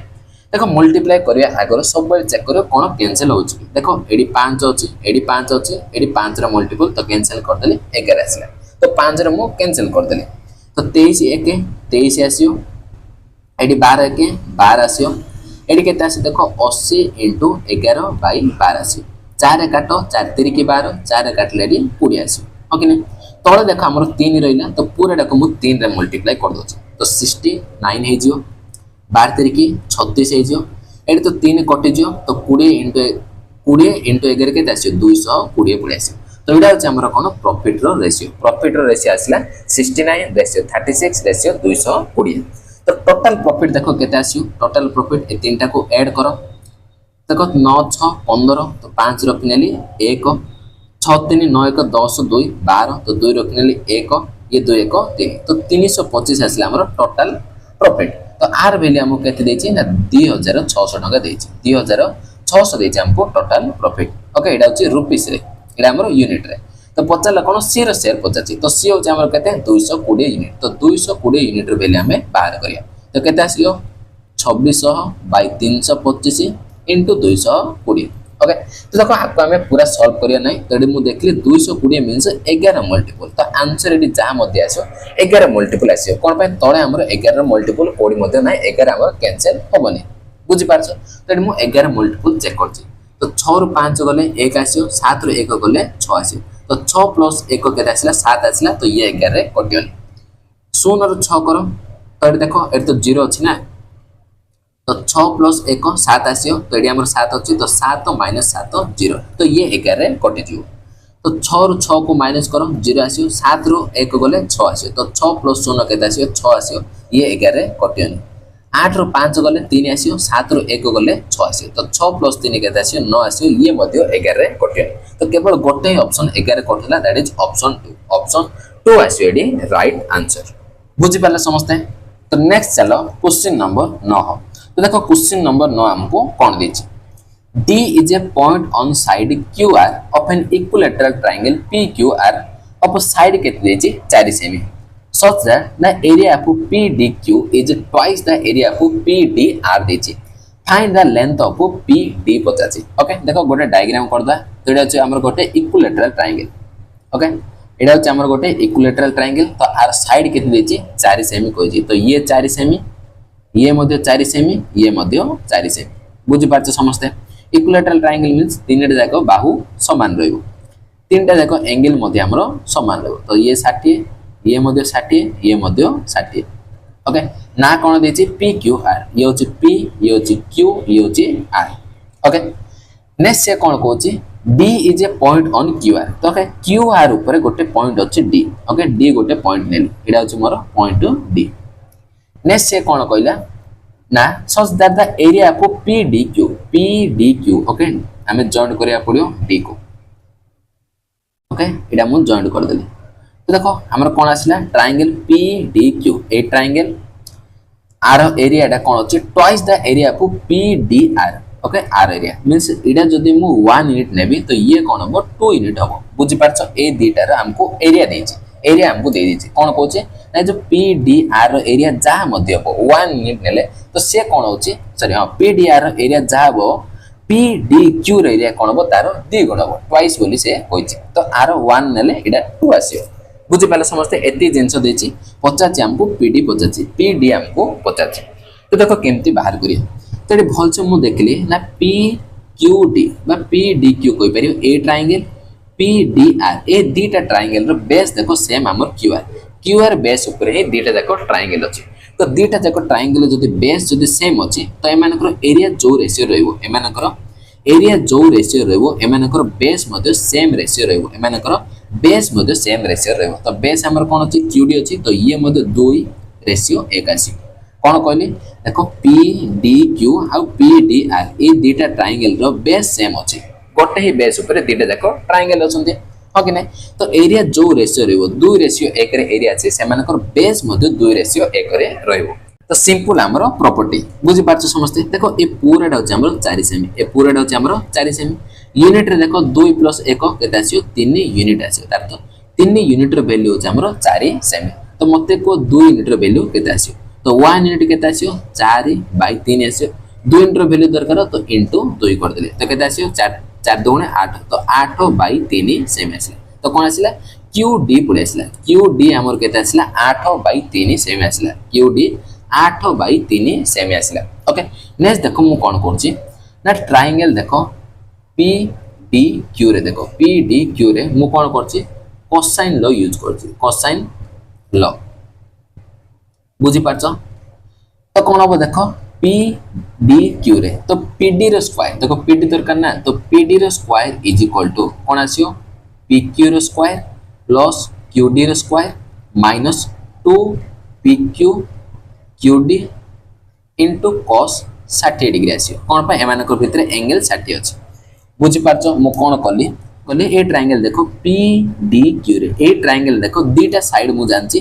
देखो मल्टीप्लाई करिया आगर सब बेले चेक करियो कोन कैंसिल होछि देखो एडी 5 अछि एडी 5 रो मल्टीपल तो कैंसिल कर देले 11 आसला तो 5 रो मो कैंसिल कर देले तो 23 1 23 आसियो एडी 12 1 12 आसियो एडी केते आसी देखो 80 * 11 / 12 आसी 4 काटो 4 3 की 12 4 काटले एडी 20 आसी ओके ने तळे देखो हमर 3 रहिला तो पूरा डाको मु 3 रे मल्टीप्लाई कर दोछ तो 69 हे जियो 12 3 की 36 हे जियो एडी तो 3 कटि जियो तो 20 * 11 केते आसी 220 पळे आसी तो तो एटा होचे हमर कोन प्रॉफिट रो रेशियो आसला 69 रेशियो 36 रेशियो 220। तो टोटल प्रॉफिट देखो केते आसियो टोटल प्रॉफिट ए तीनटा को ऐड करो देखो 9 6 15 तो 5 रखनेली 1 6 3 9 1 10 2 12 तो 2 रखनेली 1 ये 2 1 3 तो 325 आसला हमर टोटल प्रॉफिट। तो आर वैल्यू हमको केते देछि ना 2600 टका देछि 2600 देछि हमको टोटल प्रॉफिट। ओके एटा होछि रुपीस रे एटा हमर यूनिट रे। तो पचारला कोन सी रो शेयर पचाछि तो सी होछि हमर केते 220 यूनिट तो 220 यूनिट रो वैल्यू हमें बाहर करिया तो केते आसियो 2600 बाय 325 into 220। ओके तो देखो आपको हमें पूरा सॉल्व करिया नहीं तो एडी मु देखली 220 मींस 11 मल्टीपल तो आंसर एडी जा मध्ये आसो 11 मल्टीपल आसियो कोन पे तळे हमर 11 मल्टीपल कोडी मध्ये नाही 11 हमर कैंसिल होबनी बुझी पारछो तो एडी मु 11 मल्टीपल चेक करछि तो 6 रु 5 गले 1 आसियो 7 रु 1 गले 6 आसियो तो 6 प्लस 1 केते आसिला 7 आसिला तो ये 11 रे कटियोनी 0 रु 6 करो तो एडी देखो एडी तो 0 अछि ना तो 6 प्लस 1 7 आसियो तो एडी हमर 7 अछि तो 7 माइनस 7 0 तो ये 11 रे कटि जिवो तो 6 रु 6 को माइनस करो 0 आसियो 7 रु 1 गले 6 आसियो तो 6 प्लस 0 केते आसियो 6 आसियो ये 11 रे कटियोनी 8 रु 5 गले 3 आसियो 7 रु 1 गले 6 आसियो तो 6 प्लस 3 केते आसियो 9 आसियो ये मध्ये 11 रे कटियोनी तो केवल गोटे ऑप्शन 11 कटला दैट इज ऑप्शन 2 आसियो एडी राइट आंसर बुझि पाले समझते। तो नेक्स्ट चलो क्वेश्चन नंबर 9 तो देखो क्वेश्चन नंबर 9 हमको कौन दीजिए D is a point on side QR of an equilateral triangle PQR of side केते दीजिए 4 semi such that the area of PDQ is twice the area of PDR दीजिए find the length of PD 85। Okay देखो गोटे diagram कर दा तो एटा छ हमर गोटे इक्विलेटरल ट्रायंगल ओके एटा छ हमर गोटे इक्विलेटरल ट्रायंगल तो आर साइड केते दीजिए 4 सेमी कहजी तो ये 4 सेमी ये मध्य 4 सेमी ये मध्य 4 सेमी बुझि पारछ समस्ते इक्विलेटरल ट्रायंगल मींस तीनटा जाको बाहु समान रहइबो तीनटा जाको एंगल मध्य हमरो समान रहइबो तो ये 60 ये मध्य 60 ये मध्य 60। ओके ना कोन देछि PQR ये होछि P ये होछि Q ये होछि R। ओके नेक्स्ट से कोन कहछि D is a point on QR तो ओके QR ऊपर गोटे पॉइंट अछि D ओके D गोटे पॉइंट नेली एडा होछि मोर पॉइंट D। नेक्स्ट से कोन कहला ना such that the area of PDQ okay हमें जॉइंट करिया पड़ियो D को ओके एडा मु जॉइंट कर देली तो देखो हमर कोन आसिला ट्रायंगल PDQ ए ट्रायंगल आर एरिया एटा कोन अछि twice the area of PDR okay आर एरिया मींस एडा जदी मु 1 यूनिट नेबी तो ये कोन हो 2 यूनिट हो बुझि पारछ ए दीटा रे हमको एरिया देछि एरिया हमको दे दीछि कोन कहउछि ना जो PDR एरिया जा मध्ये हो 1 यूनिट नेले तो से कोन होछि सॉरी हां PDR एरिया जा हो PDQ एरिया कोन हो तारो 2 गुण हो ट्वाइस बोली से होइछि तो आर 1 नेले एडा 2 आसियो बुझि पाले समस्त एति जिंस देछि 50 हमको PD 50 PD हमको 50 तो देखो केमती बाहर करिया तो एटी भल से मु देखली ना PQD बा PDQ कोइ परियो ए ट्रायंगल PDR ए दीटा ट्रायंगल रो बेस देखो सेम हमर QR बेस ऊपर हे दीटा जाको ट्रायंगल अछि तो दीटा जाको ट्रायंगल जदी बेस जदी सेम अछि तो एमानकर एरिया जो रेशियो रहइबो एमानकर एरिया जो रेशियो रहइबो एमानकर बेस मध्ये सेम रेशियो रहइबो एमानकर बेस मध्ये सेम रेशियो रहइबो तो बेस हमर कोन अछि QD अछि तो ये मध्ये 2 रेशियो 1 आसी कोन कहली देखो PDQ आ PDR ए दीटा ट्रायंगल रो बेस सेम अछि गोटे ही बेस ऊपर दीटा जाको ट्रायंगल अछंती हो कि नै तो एरिया जो रेशियो रहइबो 2 रेशियो 1 रे एरिया अछि सेमानकर बेस मध्ये 2 रेशियो 1 रे रहइबो तो सिंपल हमरो प्रॉपर्टी बुझि पारछ समस्त देखो ए पूराटा अछि हमरो 4 सेमी ए पूराटा अछि हमरो 4 सेमी यूनिट रे देखो 2 + 1 केते आसियो 3 यूनिट आसियो तार तो 3 यूनिट रो वैल्यू अछि हमरो 4 सेमी तो मते को 2 यूनिट रो वैल्यू केते आसियो तो 1 यूनिट केते आसियो 4/3 आसियो 2 यूनिट रो वैल्यू दरकार तो इनटू 2 कर देले तो केते आसियो 4 2 8 तो 8/3 सेमी आसिला तो कोन आसिला QD पळे आसिला QD हमर केते आसिला 8/3 सेमी आसिला QD 8/3 सेमी आसिला। ओके नेक्स्ट देखो मु कोन करछि ना ट्रायंगल देखो PDQ रे देखो PDQ रे मु कोन करछि कोसाइन लॉ यूज करछि कोसाइन लॉ बुझि पारछ तो कोन हो देखो PDQ रे तो PD रो स्क्वायर देखो PD दरकार ना तो PD रो स्क्वायर इज इक्वल टू कोन आसियो PQ रो स्क्वायर प्लस QD रो square minus 2 PQ QD into cos 60 degree आसी कोन पा एमानकर भितरे एंगल 60 अछि बुझि पारछो मो कोन कली कले ए ट्रायंगल देखो PDQ रे ए ट्रायंगल देखो दीटा साइड मु जानची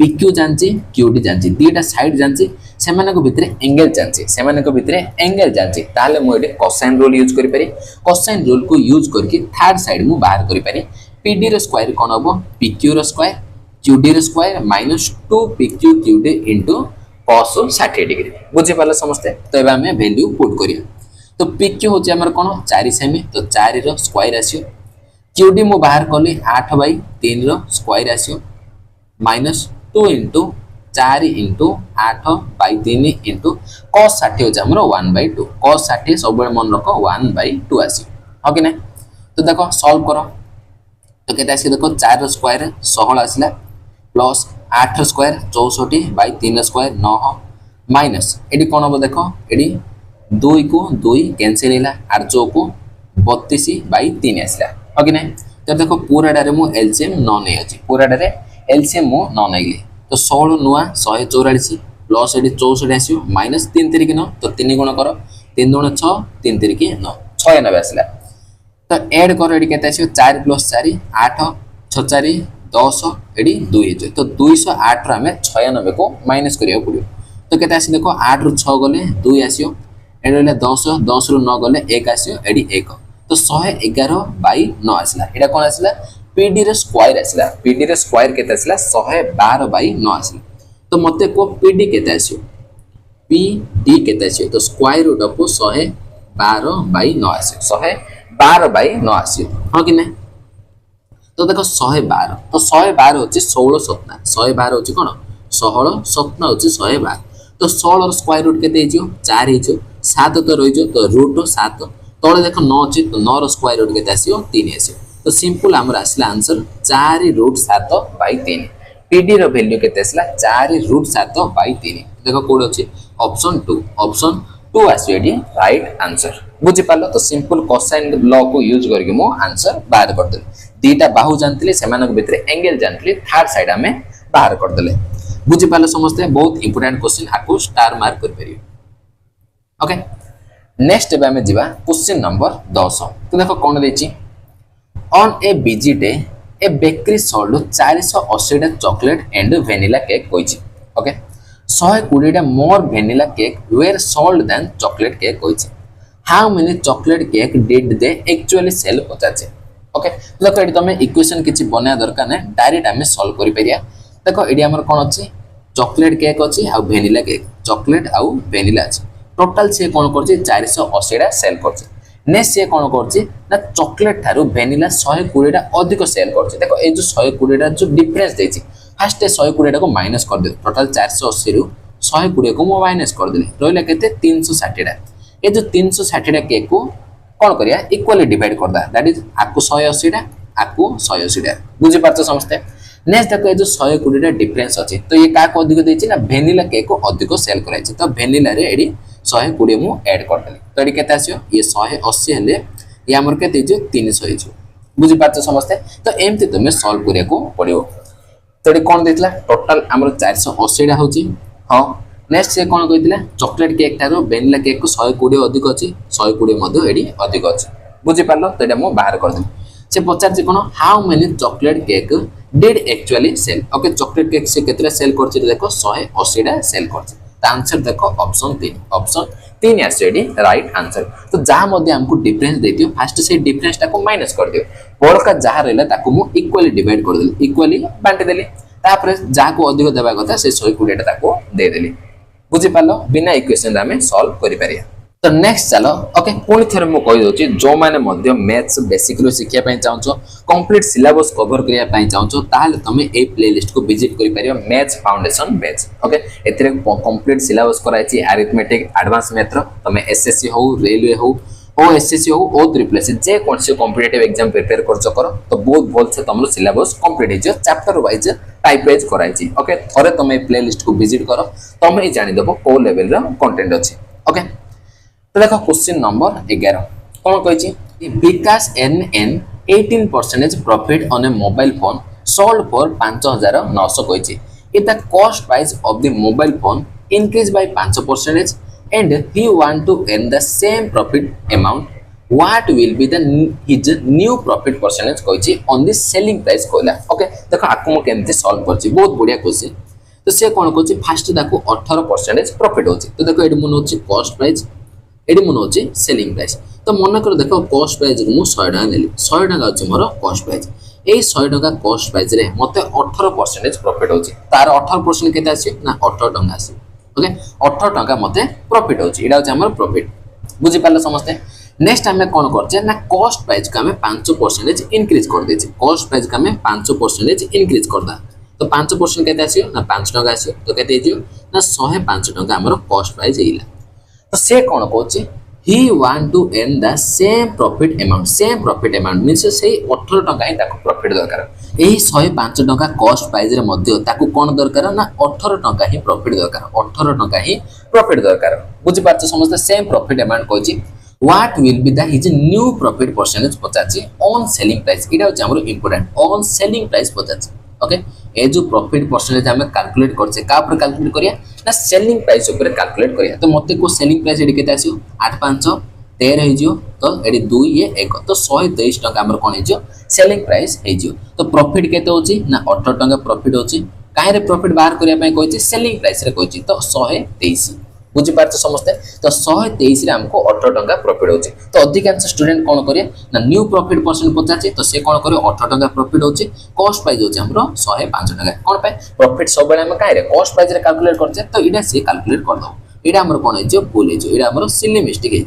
PQ जानची QD जानची दीटा साइड जानची सेमानक भितरे एंगल जानची सेमानक भितरे एंगल जानची ताले मो एटे कोसाइन रूल यूज करि पारे कोसाइन रूल को यूज करके थर्ड साइड मु बाहर करि पारे PD रो स्क्वायर कोन हबो PQ रो स्क्वायर QD रो square minus 2 PQ QD into cos 60 degree बुझि पाले समस्ते तो एबा हमें वैल्यू पुट करिया तो PQ होची हमर कोन 4 सेमी तो 4 रो स्क्वायर आसियो QD मु बाहर कली 8/3 रो स्क्वायर आसियो minus 2 into 4 into 8/3 into cos 60 होची हमर 1/2 cos 60 सब मन रखो 1/2 आसी हो कि नहीं तो देखो सॉल्व करो तो केते आसी देखो 4 रो स्क्वायर 16 आसिला प्लस 8 रो स्क्वायर 64/3 रो स्क्वायर 9 माइनस एडी कोन हो देखो एडी 2 को 2 कैंसिल हैला 8 4 को 32/3 आसिला हो कि नहीं तो देखो पूरा डारे मु एलसीएम न नै अछि पूरा डारे एलसीएम मु न नैली तो 16 नुआ 144 प्लस एडी 64 आसियो माइनस 3 3 9 तो 3 गुण करो 3 गुण 6 3 3 की 9 96 आसिला तो ऐड करो एडी केते आसियो 4 प्लस 4 8 6 4 10 एडी 2 हे तो 208 रो हमें 96 को माइनस करिया पड़ियो तो केते आसी देखो 8 रो 6 गले 2 आसियो एडी ले 10 10 रो 9 गले 1 आसियो एडी 1 तो 111/9 आसिला एडा कोन आसिला PD रे स्क्वायर आसिला PD रे स्क्वायर केते आसिला 112/9 आसिला तो मते को PD केते आसियो PD केते आसियो तो स्क्वायर रूट ऑफ 112/9 आसियो 112/9 आसियो हो कि नै तो देखो 112 तो 112 होची 16 सतना 112 होची कोन 16 सतना होची 112 तो 16 रो स्क्वायर रूट केते हिजो 4 हिजो 7 तो रहिजो तो रूट 7 तळे देखो 9 अछि तो 9 रो स्क्वायर रूट केते आसियो 3 आसियो तो सिंपल हमर आसला आंसर 4√7/3 PD रो वैल्यू केते आसला 4√7/3 देखो कोड अछि ऑप्शन 2 आसियो एडी राइट आंसर बुझि पालो तो सिंपल कोसाइन लॉ को यूज करके मो आंसर बाहर कर देले दीटा बाहु जानतले सेमानक भितरे एंगल जानतले थर्ड साइड हमें बाहर कर देले बुझि पालो समझते बहुत इंपोर्टेंट क्वेश्चन आको स्टार मार्क कर परियो ओके नेक्स्ट बे हमें जीवा क्वेश्चन नंबर 10 तो देखो कोन देछि on a busy day a bakery sold 480 टा चॉकलेट एंड वैनिला केक कोइछि ओके 120 टा more vanilla cake were sold than chocolate cake कोइछि how many chocolate cake did they actually sell पचाचे ओके देखो एडी तमे इक्वेशन किछि बना दरकार नै डायरेक्ट हमें सॉल्व करि परिया देखो एडी हमर कोन अछि चॉकलेट केक अछि आ वैनिला केक चॉकलेट आ वैनिला अछि टोटल से कोन करछि 480 टा सेल करछि नेक्स्ट से कोन करछि ना चॉकलेट थारु वैनिला 120 टा अधिक सेल करछि देखो ए जो 120 टा जो डिफरेंस देछि फर्स्ट 120 टा को माइनस कर दे टोटल 480 रु 120 को माइनस कर देले रहला केते 360 टा ए जो 360 टा केक को कोन करिया इक्वली डिवाइड कर दा दैट इज आकु 180 टा आकु 180 टा बुझि पाछो समझते नेक्स्ट देखो ए जो 120 टा डिफरेंस अछि तो ये का को अधिक देछि ना वैनिला केक को अधिक सेल कराइ छै तो वैनिला रे एडी 120 मु ऐड कर देली तो एडी केते आसियो ये 180 हेले ये हमर केते जो 300 हिजो बुझि पाछो समझते तो एमते तुमे सॉल्व करिया को पड़ियो तो एडी कोन देतला टोटल हमर 480 टा होची हां नेक्स्ट से कोन कहितला चॉकलेट केक थारो वैनिला केक को 120 अधिक अछि 120 मध्ये एडी अधिक अछि बुझि पारलो तो एटा मु बाहर कर देली से पचार जे कोन how many chocolate cake did actually sell okay chocolate cake से केतरा सेल करछि देखो 180 टा सेल करछि तो आंसर देखो ऑप्शन 3 एसडी राइट आंसर तो जहां मध्ये हमको डिफरेंस देतियो फर्स्ट से डिफरेंस टा को माइनस कर दियो बड़का जहां रहला ताको मु इक्वली डिवाइड कर देली इक्वली बांटी देली तापर जहां को अधिक देबा कथा से 120 टा ताको दे देली बुझि पालो बिना इक्वेशन हमें सॉल्व करि परिया तो नेक्स्ट चलो ओके पुणी थरे मु कहि दोची जो माने मध्य मैथ्स बेसिकली शिखिया पय चाहछो कंप्लीट सिलेबस कवर करिया पय चाहछो ताले तमे ए प्लेलिस्ट को विजिट करि परियो मैथ्स फाउंडेशन बैच ओके एथिरे कंप्लीट सिलेबस कराइछि अरिथमेटिक एडवांस मैथ रो तमे एसएससी हो रेलवे हो ओ एसएससी हो ओ ट्रिपल एस जे कोनसे कॉम्पिटिटिव एग्जाम प्रिपेयर करछो करो तो बहुत भल से तमरो सिलेबस कंप्लीट हिजो चैप्टर वाइज टाइप वाइज कराइछि ओके थरे तमे प्लेलिस्ट को विजिट करो तमे जानि देबो को लेवल रो कंटेंट अछि ओके तो देखो क्वेश्चन नंबर 11 कौन कहिछि विकास N 18% profit on a mobile phone sold for 5,900 କହିଛି if the cost price of the mobile phone increase by 5% and he want to earn the same profit amount what will be the his new profit percentage କହିଛି on the selling price କହିଲା okay देखो आकु म केमती solve करछि बहुत बढ़िया question तो से कोन कहछि फास्ट दाकू 18% प्रॉफिट होछि तो देखो एडी मन होछि कॉस्ट प्राइस एडी मन होछि सेलिंग प्राइस तो मन कर देखो कॉस्ट प्राइस मु 100 टका नेली 100 टका होछि मोर कॉस्ट प्राइस ए 100 टका कॉस्ट प्राइस रे मते 18% प्रॉफिट होछि तार 18% केते आसी ना 18 टका आसी ओके 18 टका मते प्रॉफिट होछि एडा होछि हमर प्रॉफिट बुझि पाले समस्ते नेक्स्ट हमें कौन करछे ना कॉस्ट प्राइस का हमें 5% इंक्रीज कर देछि कॉस्ट प्राइस का हमें 5% इंक्रीज कर दा तो 5% केते आसी ना 5 टका आसी तो केते हिजो ना 105 टका हमर कॉस्ट प्राइस हेला तो से कौन कहछि he want to earn the same profit amount means से 18 टका ही ताको प्रॉफिट दरकार एही 105 टका कॉस्ट प्राइस रे मध्ये ताको कोन दरकार ना 18 टका ही प्रॉफिट दरकार 18 टका ही प्रॉफिट दरकार बुझि पाछ समस्त सेम प्रॉफिट अमाउंट कहछि what will be the his new profit percentage पचाछि on selling price इडा होछि हमर इंपोर्टेंट on selling price पचाछि ओके ए जो प्रॉफिट परसेंटेज हमें कैलकुलेट करछे का ऊपर कैलकुलेट करिया ना सेलिंग प्राइस ऊपर कैलकुलेट करिया तो मते को सेलिंग प्राइस एडी केते आसियो 8 5 13 हे जियो तो एडी 2 ये 1 तो 123 टका हमर कोन हे जियो सेलिंग प्राइस हे जियो तो प्रॉफिट केते होछि ना 18 टका प्रॉफिट होछि काहे रे प्रॉफिट बाहर करिया पय कहछि सेलिंग प्राइस रे कहछि तो 123 बुझी पारछ समस्ते तो 123 रे हमको 18 टका प्रॉफिट होछि तो अधिकांश स्टूडेंट कोन करिया ना न्यू प्रॉफिट परसेंट पचाछि तो से कोन करियो 18 टका प्रॉफिट होछि कॉस्ट प्राइस होछि हमरो 105 टका कोन पे प्रॉफिट सब बेले हम काहे रे कॉस्ट प्राइस रे कैलकुलेट करछे तो इडा से कैलकुलेट कर दो इडा हमर कोन हे जो भूल हे जो इडा हमर सिली मिस्टेक हे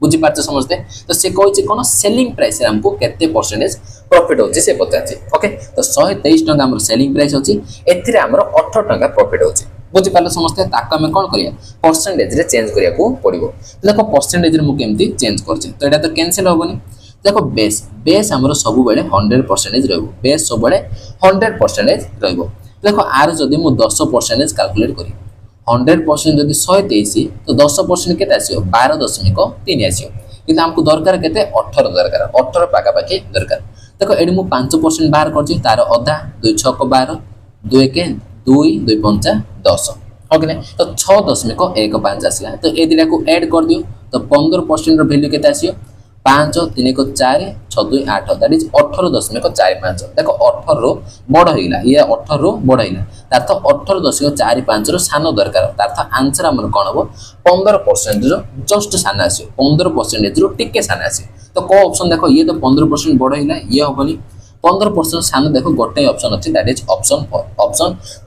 बुझी पारछ समस्ते तो से कहछि कोन सेलिंग प्राइस रे हमको केते परसेंटेज प्रॉफिट होछि से पचाछि ओके तो 123 टका हमर सेलिंग प्राइस होछि एथिरे हमर 18 टका प्रॉफिट होछि बुझी पाले समस्ते ताका में कोन करिया परसेंटेज रे चेंज करिया को पड़िबो देखो परसेंटेज रे मु केमती चेंज करछे तो एटा तो कैंसिल होबनी देखो बेस हमरो सब बेले 100% रहबो बेस सब बेले 100% रहबो देखो आर जदी मु 10% कैलकुलेट करी 100% जदी 123 तो 10% केते आसियो 12.3 आसियो किंतु हमको दरकार केते 18 दरकार 18 पाका पाके दरकार देखो एडी मु 5% बाहर करछि तार आधा 2 6 को 12 2 के 2 2 5 10 ओके ना तो 6.15 आसला तो ए दिला को ऐड कर दियो तो 15% रो वैल्यू केते आसियो 5 3 को 4 6 2 8 दैट इज 18.45 देखो 18 रो बड़ होइला ये 18 रो बड़ होइला तार तो 18.45 रो सानो दरकार तार तो आंसर हमर कोन हो 15% रो जस्ट सानो आसियो 15% रो टिके सानो आसियो तो को ऑप्शन देखो ये तो 15% बड़ होइला ये होबनी 15% सानो देखो गोटे ऑप्शन अछि दैट इज ऑप्शन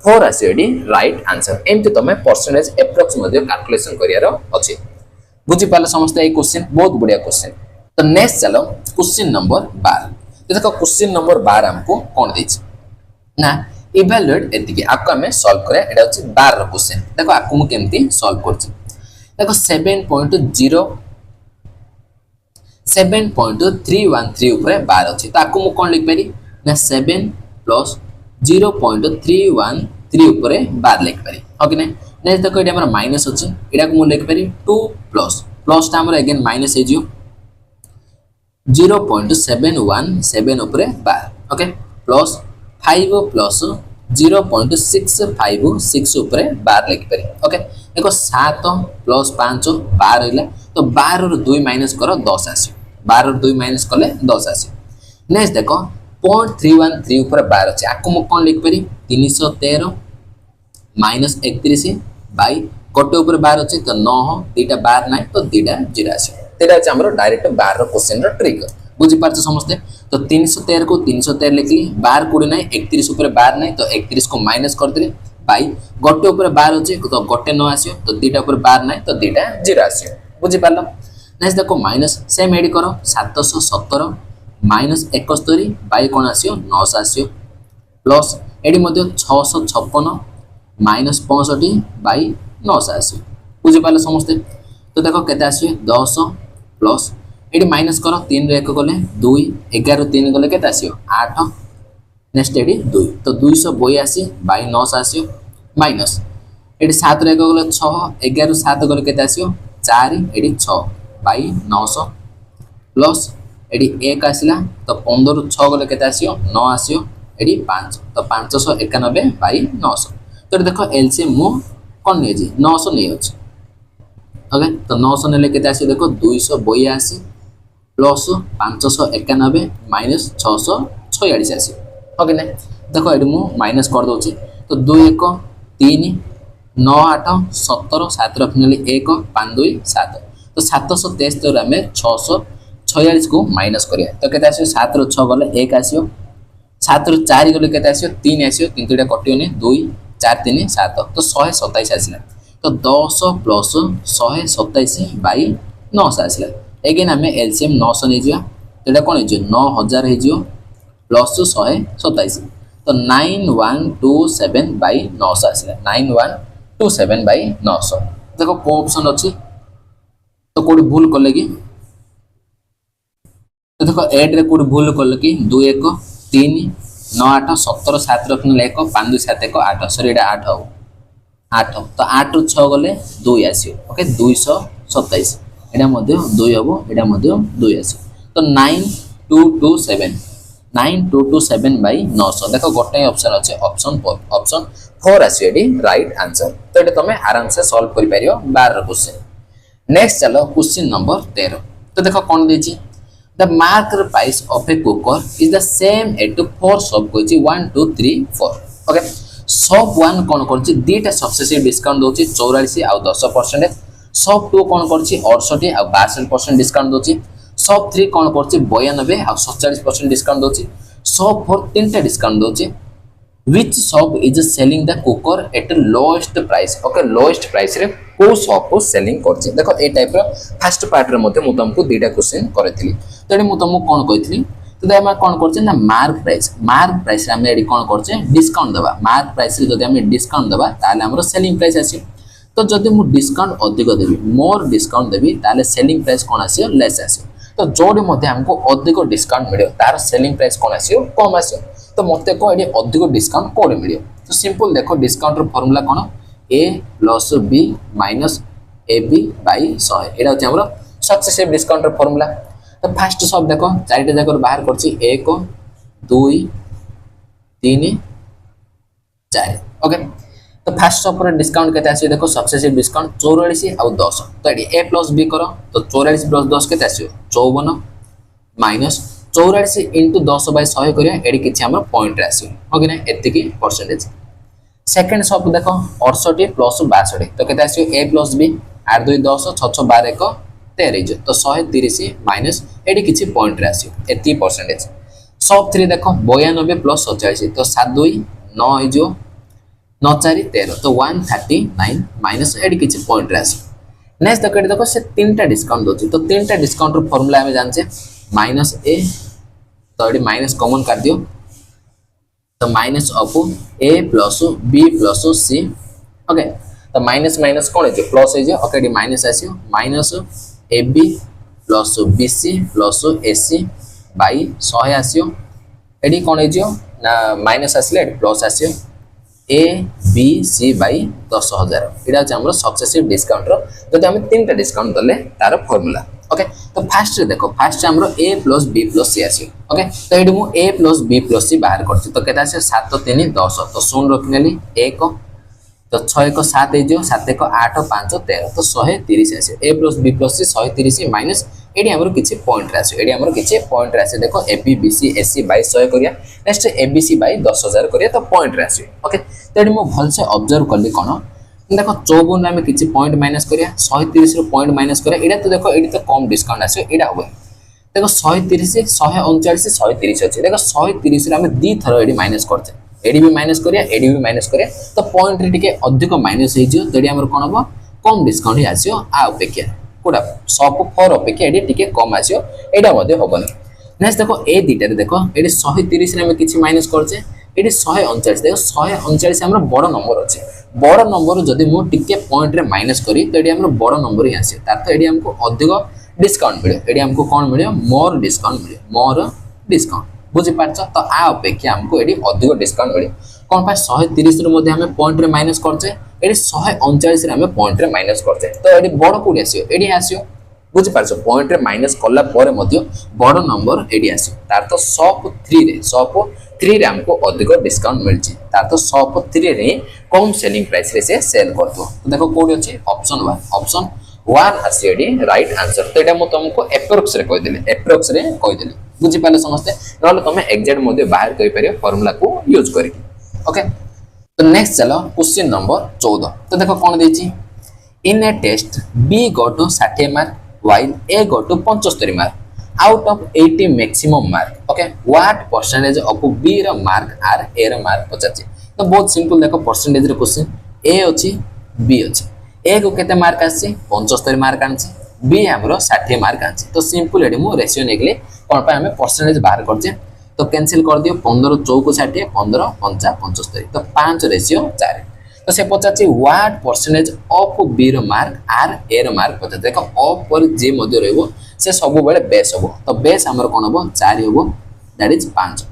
4 आसीडी राइट आंसर एमति तमे परसेंटेज एप्रोक्स मध्ये कैलकुलेशन करियार अछि बुझि पाले समस्त ए क्वेश्चन बहुत बढ़िया क्वेश्चन तो नेक्स्ट चलो क्वेश्चन नंबर 12 तो देखो क्वेश्चन नंबर 12 हमको कोन देछि ना इवैल्यूएट एतिकी आको हमें सॉल्व करे एटा अछि 12 रो क्वेश्चन देखो आको मु केमति सॉल्व करछि देखो 7.313 ऊपर 12 अछि ताको मु कोन लिख पारी ना 7 प्लस 0.313 ऊपर 12 लिख पारी ओके ना नेक्स्ट देखो एटा हमर माइनस अछि एटा को मु लिख पारी 2 प्लस ता हमर अगेन माइनस हे जियो 0.717 ऊपर 12 ओके प्लस 5 प्लस 0.656 ऊपर 12 लिख पारी ओके देखो 7 प्लस 5 12 रहला तो 12 रो 2 माइनस करो 10 आसी 12 रो 2 माइनस करले 10 आसी नेक्स्ट देखो 0.313 ऊपर 12 अछि आको मु कोन लिख पारी 313 माइनस 31 बाय गोटे ऊपर 12 अछि तो 9 दीटा 12 नाही तो दीटा 0 आसी तेरा अछि हमरो डायरेक्ट 12 रो क्वेश्चन रो ट्रिक बुझि पारछ समझते तो 313 को 313 लिखली 12 कोडी नाही 31 ऊपर 12 नाही तो 31 को माइनस कर देले बाय गोटे ऊपर 12 अछि तो गोटे न आसियो तो दीटा ऊपर 12 नाही तो दीटा 0 आसियो बुझि पारलो नेक्स्ट देखो माइनस सेम एड करो 717 माइनस 71 बाय कोन आसियो 900 आसियो प्लस एडी मध्ये 656 माइनस 65 बाय 900 आसियो बुझि पारलो समझते तो देखो केते आसियो 10 प्लस एडी माइनस करो 3 रे 1 गले 2 11 3 गले केते आसियो 8 नेक्स्ट एडी 2 तो 282 बाय 900 आसियो माइनस एडी 7 रे 1 गले 6 11 7 गले केते आसियो 4 एडी 6 बाय 900 प्लस एटी 1 आसला तो 15 रु 6 गले केते आसियो 9 आसियो एटी 5 तो 591 बाई 900 तो देखो एलसीएम मु कोन नै जी 900 नै अछि ओके तो 900 नेले केते आसियो देखो 282 प्लस 591 माइनस 646 आसियो ओके नै देखो एटी मु माइनस कर दोची तो 2 1 3 9 8 17 7 रखनेले 1 5 2 7 तो 773 आमे 646 को माइनस करिया तो केते आसियो 7 रु 6 गले 1 आसियो 7 रु 4 गले केते आसियो 3 आसियो किंतु एटा कटियोनी 2 4 3 7 तो 127 आसिला तो 10 प्लस 127 बाई 900 आसिला एगेन आमे एलसीएम 900 नै जिया एटा कोन हे 9000 हे जियो प्लस 127 तो 9127 बाई 900 आसिला 9127 बाई 900 देखो को ऑप्शन अछि तो कोड भूल करले कि तो देखो 8 रे कोड भूल करले कि 2 1 3 9 8 17 7 रखने 1 5 2 7 1 8 सॉरी एटा 8 हो 8 तो 8 रु 6 गले 2 आसियो ओके 227 एटा मध्ये 2 हबो एटा मध्ये 2 आसियो तो 9227 9227 बाई 900 देखो गोटे ऑप्शन अछि ऑप्शन 4 आसियो एडी राइट आंसर तो एटा तमे आराम से सॉल्व करि पारियो 12 क्वेश्चन नेक्स्ट चलो क्वेश्चन नंबर 13 तो देखो कोन देछि the market price of a cooker is the same at 4 shop कोछि 1 2 3 4 okay shop 1 कोन करछि दीटा सक्सेसिव डिस्काउंट दोछि 44 आ 10% shop 2 कोन करछि 68 आ 62% डिस्काउंट दोछि shop 3 कोन करछि 92 आ 47% डिस्काउंट दोछि shop 4 तीनटा discount दोछि which shop is selling the cooker at lowest price okay lowest price रे को shop को selling करछि देखो ए type row first part रे मध्ये मु तुमको दीटा क्वेश्चन करथिली तडे मु तुमको कोन कहितली तो हम कोन करछि ना मार्क प्राइस रे हम एडी कोन करछि डिस्काउंट देबा मार्क प्राइस रे जदि हम डिस्काउंट देबा ताले हमरो सेलिंग प्राइस आसी तो जदि मु डिस्काउंट अधिक देबी मोर डिस्काउंट देबी ताले सेलिंग प्राइस कोन आसी लेस आसी तो जोडी मध्ये हमको अधिक डिस्काउंट मिलियो तार सेलिंग प्राइस कोन आसी कम आसी तो मते को एडी अधिक डिस्काउंट कोड मिलियो तो सिंपल देखो डिस्काउंट रो फार्मूला कोन a plus b minus ab by 100 एडा होचे हमरो सक्सेसिव डिस्काउंट रो फार्मूला तो फर्स्ट सब देखो चारिटा जाकर बाहर करछि 1 2 3 4 ओके तो फर्स्ट सब पर डिस्काउंट केते आसी देखो सक्सेसिव डिस्काउंट 44 आ 10 तो एडी a प्लस b करो तो 44 प्लस 10 केते आसी 54 माइनस 44 into 10 by 100 करिया एडी किछि हमर पॉइंट रासी ओके ना एति की परसेंटेज सेकंड सब देखो 68 प्लस 62 तो केते आसी a प्लस b 8 2 10 6 6 12 1 13 तो 130 माइनस एडी किछि पॉइंट रासी एति परसेंटेज सब 3 देखो 92 प्लस 47 तो 7 2 9 हे जो 9 4 13 तो 139 माइनस एडी किछि पॉइंट रासी नेक्स्ट देखो से तीनटा डिस्काउंट दोछि तो तीनटा डिस्काउंट रो फार्मूला हम जानछे माइनस a तो ये माइनस कॉमन कर दियो तो minus of a plus b plus c okay तो माइनस माइनस कोन है प्लस है ओके डी माइनस आसियो minus ab plus bc plus ac by 100 आसियो एडी कोन है ना माइनस आसिले प्लस आसियो a b c बाई 10000 एडा छ हमरो सक्सेसिव डिस्काउंट रो जदि हम तीनटा डिस्काउंट दले तार फार्मूला ओके तो फर्स्ट देखो फर्स्ट हमरो a plus b plus c आसी ओके तो एडी मु a plus b plus c बाहर करछि तो केता से 7 3 10 तो 0 रखनेली 1 तो 6 1 7 हे जो 7 1 8 5 13 तो 130 आसी a plus b plus c 130 minus एडी हमरो किछि पॉइंट रासी एडी हमरो किछि पॉइंट रासी देखो a b b c s c by 100 करिया next a b c by 10000 करिया तो पॉइंट रासी ओके तो एडी मु भल से ऑब्जर्व करली कोन देखो 54 रे हम किछि पॉइंट माइनस करिया 130 रो पॉइंट माइनस करिया एडा तो देखो एडी तो कम डिस्काउंट आसे एडा होबे देखो 130 से 139 से 130 अछि देखो 130 रे हम दी थरो एडी माइनस करते एडी भी माइनस करिया एडी भी माइनस करिया तो पॉइंट रे टिके अधिक माइनस हे जो तेडी हमर कोन हो कम डिस्काउंट आसियो आ अपेक्षा कोडा सब 4 अपेक्षा एडी टिके कम आसियो एडा मध्ये होबनी नेक्स्ट देखो ए दीटा रे देखो एडी 130 रे हम किछि माइनस करछे एडी 139 देखो 139 हमर बड़ नंबर अछि बड़ नंबर जदि मु टिके पॉइंट रे माइनस करी तो एडी हमर बड़ नंबर ही आसे तार तो एडी हमको अधिक डिस्काउंट मिले एडी हमको कोन मिले मोर डिस्काउंट बुझि पाछ तो आ अपेक्षा हमको एडी अधिक डिस्काउंट मिले कोन पा 130 रे मध्ये हम पॉइंट रे माइनस करछे एडी 139 रे हम पॉइंट रे माइनस करछे तो एडी बड़ कोडी आसियो एडी आसियो बुझी पारछ पॉइंट रे माइनस कला पर मध्य बड़ नंबर एडी आसी तार तो शॉप 3 रे हमको अधिक डिस्काउंट मिलची तार तो शॉप 3 रे कम सेलिंग प्राइस रे से सेल करतो तो देखो कोड अछि ऑप्शन 1 आसी एडी राइट आंसर तो एटा म तुमको एप्रोक्स रे कहि देली बुझी पाले समझते नले तुम एग्जैक्ट मध्ये बाहर कहि परियो फार्मूला को यूज करी ओके तो नेक्स्ट चलो क्वेश्चन नंबर 14 तो देखो कोन देछि इन ए test B got to 60 mark while A got to 75 mark out of 80 maximum mark okay what percentage of B रा mark are A रा mark पचाची तो बहुत सिंपल देखो परसेंटेज रे क्वेश्चन A अछि B अछि A को केते मार्क आछि 75 मार्क आछि B हमरो 60 मार्क आछि तो सिंपल एडी मु रेशियो नेगले कोन पे हमें परसेंटेज बाहर करजे तो कैंसिल कर दियो 15 चौको 60 15 50 75 तो 5 रेशियो 4 तो से पचाची व्हाट परसेंटेज ऑफ बी रो मार्क आर ए रो मार्क पचा देखो ऑफ पर जे मध्ये रहबो से सब बेले बेस हबो तो बेस हमर कोन हबो 4 हबो दैट इज 5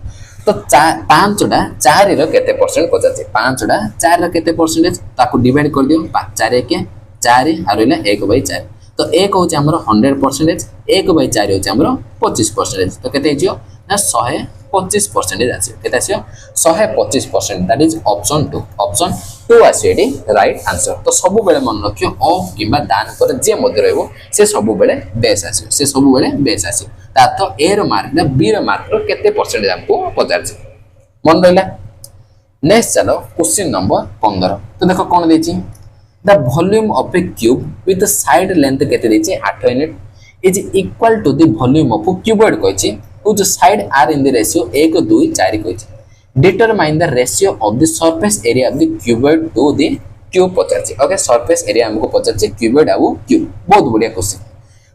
तो 5 टा 4 रो केते परसेंट पचाची 5 टा 4 रो केते परसेंटेज ताको डिवाइड कर दियो 4 के 4 आरिला 1/4 तो 1 होचे हमर 100% 1/4 होचे हमर 25% तो केते हियो ना 125% आसी केते आसी 125% दैट इज ऑप्शन 2 आसी एडी राइट आंसर तो सब बेले मन रखियो ऑफ किबा दान पर जे मध्ये रहबो से सब बेले बेस आसी ता तो ए रो मार्क ना बी रो मार्क रो केते परसेंटेज हमको पचार छै मन रहला नेक्स्ट चलो क्वेश्चन नंबर 15 तो देखो कोन देछि the volume of a cube with side length केते देछि 8 unit is equal to the volume of cuboid कहछि whose side are in the ratio 1 2 4 कहछि determine the ratio of the surface area of the cuboid to the cube पचाछि okay surface area हमको पचाछि cuboid आ cube बहुत बढ़िया question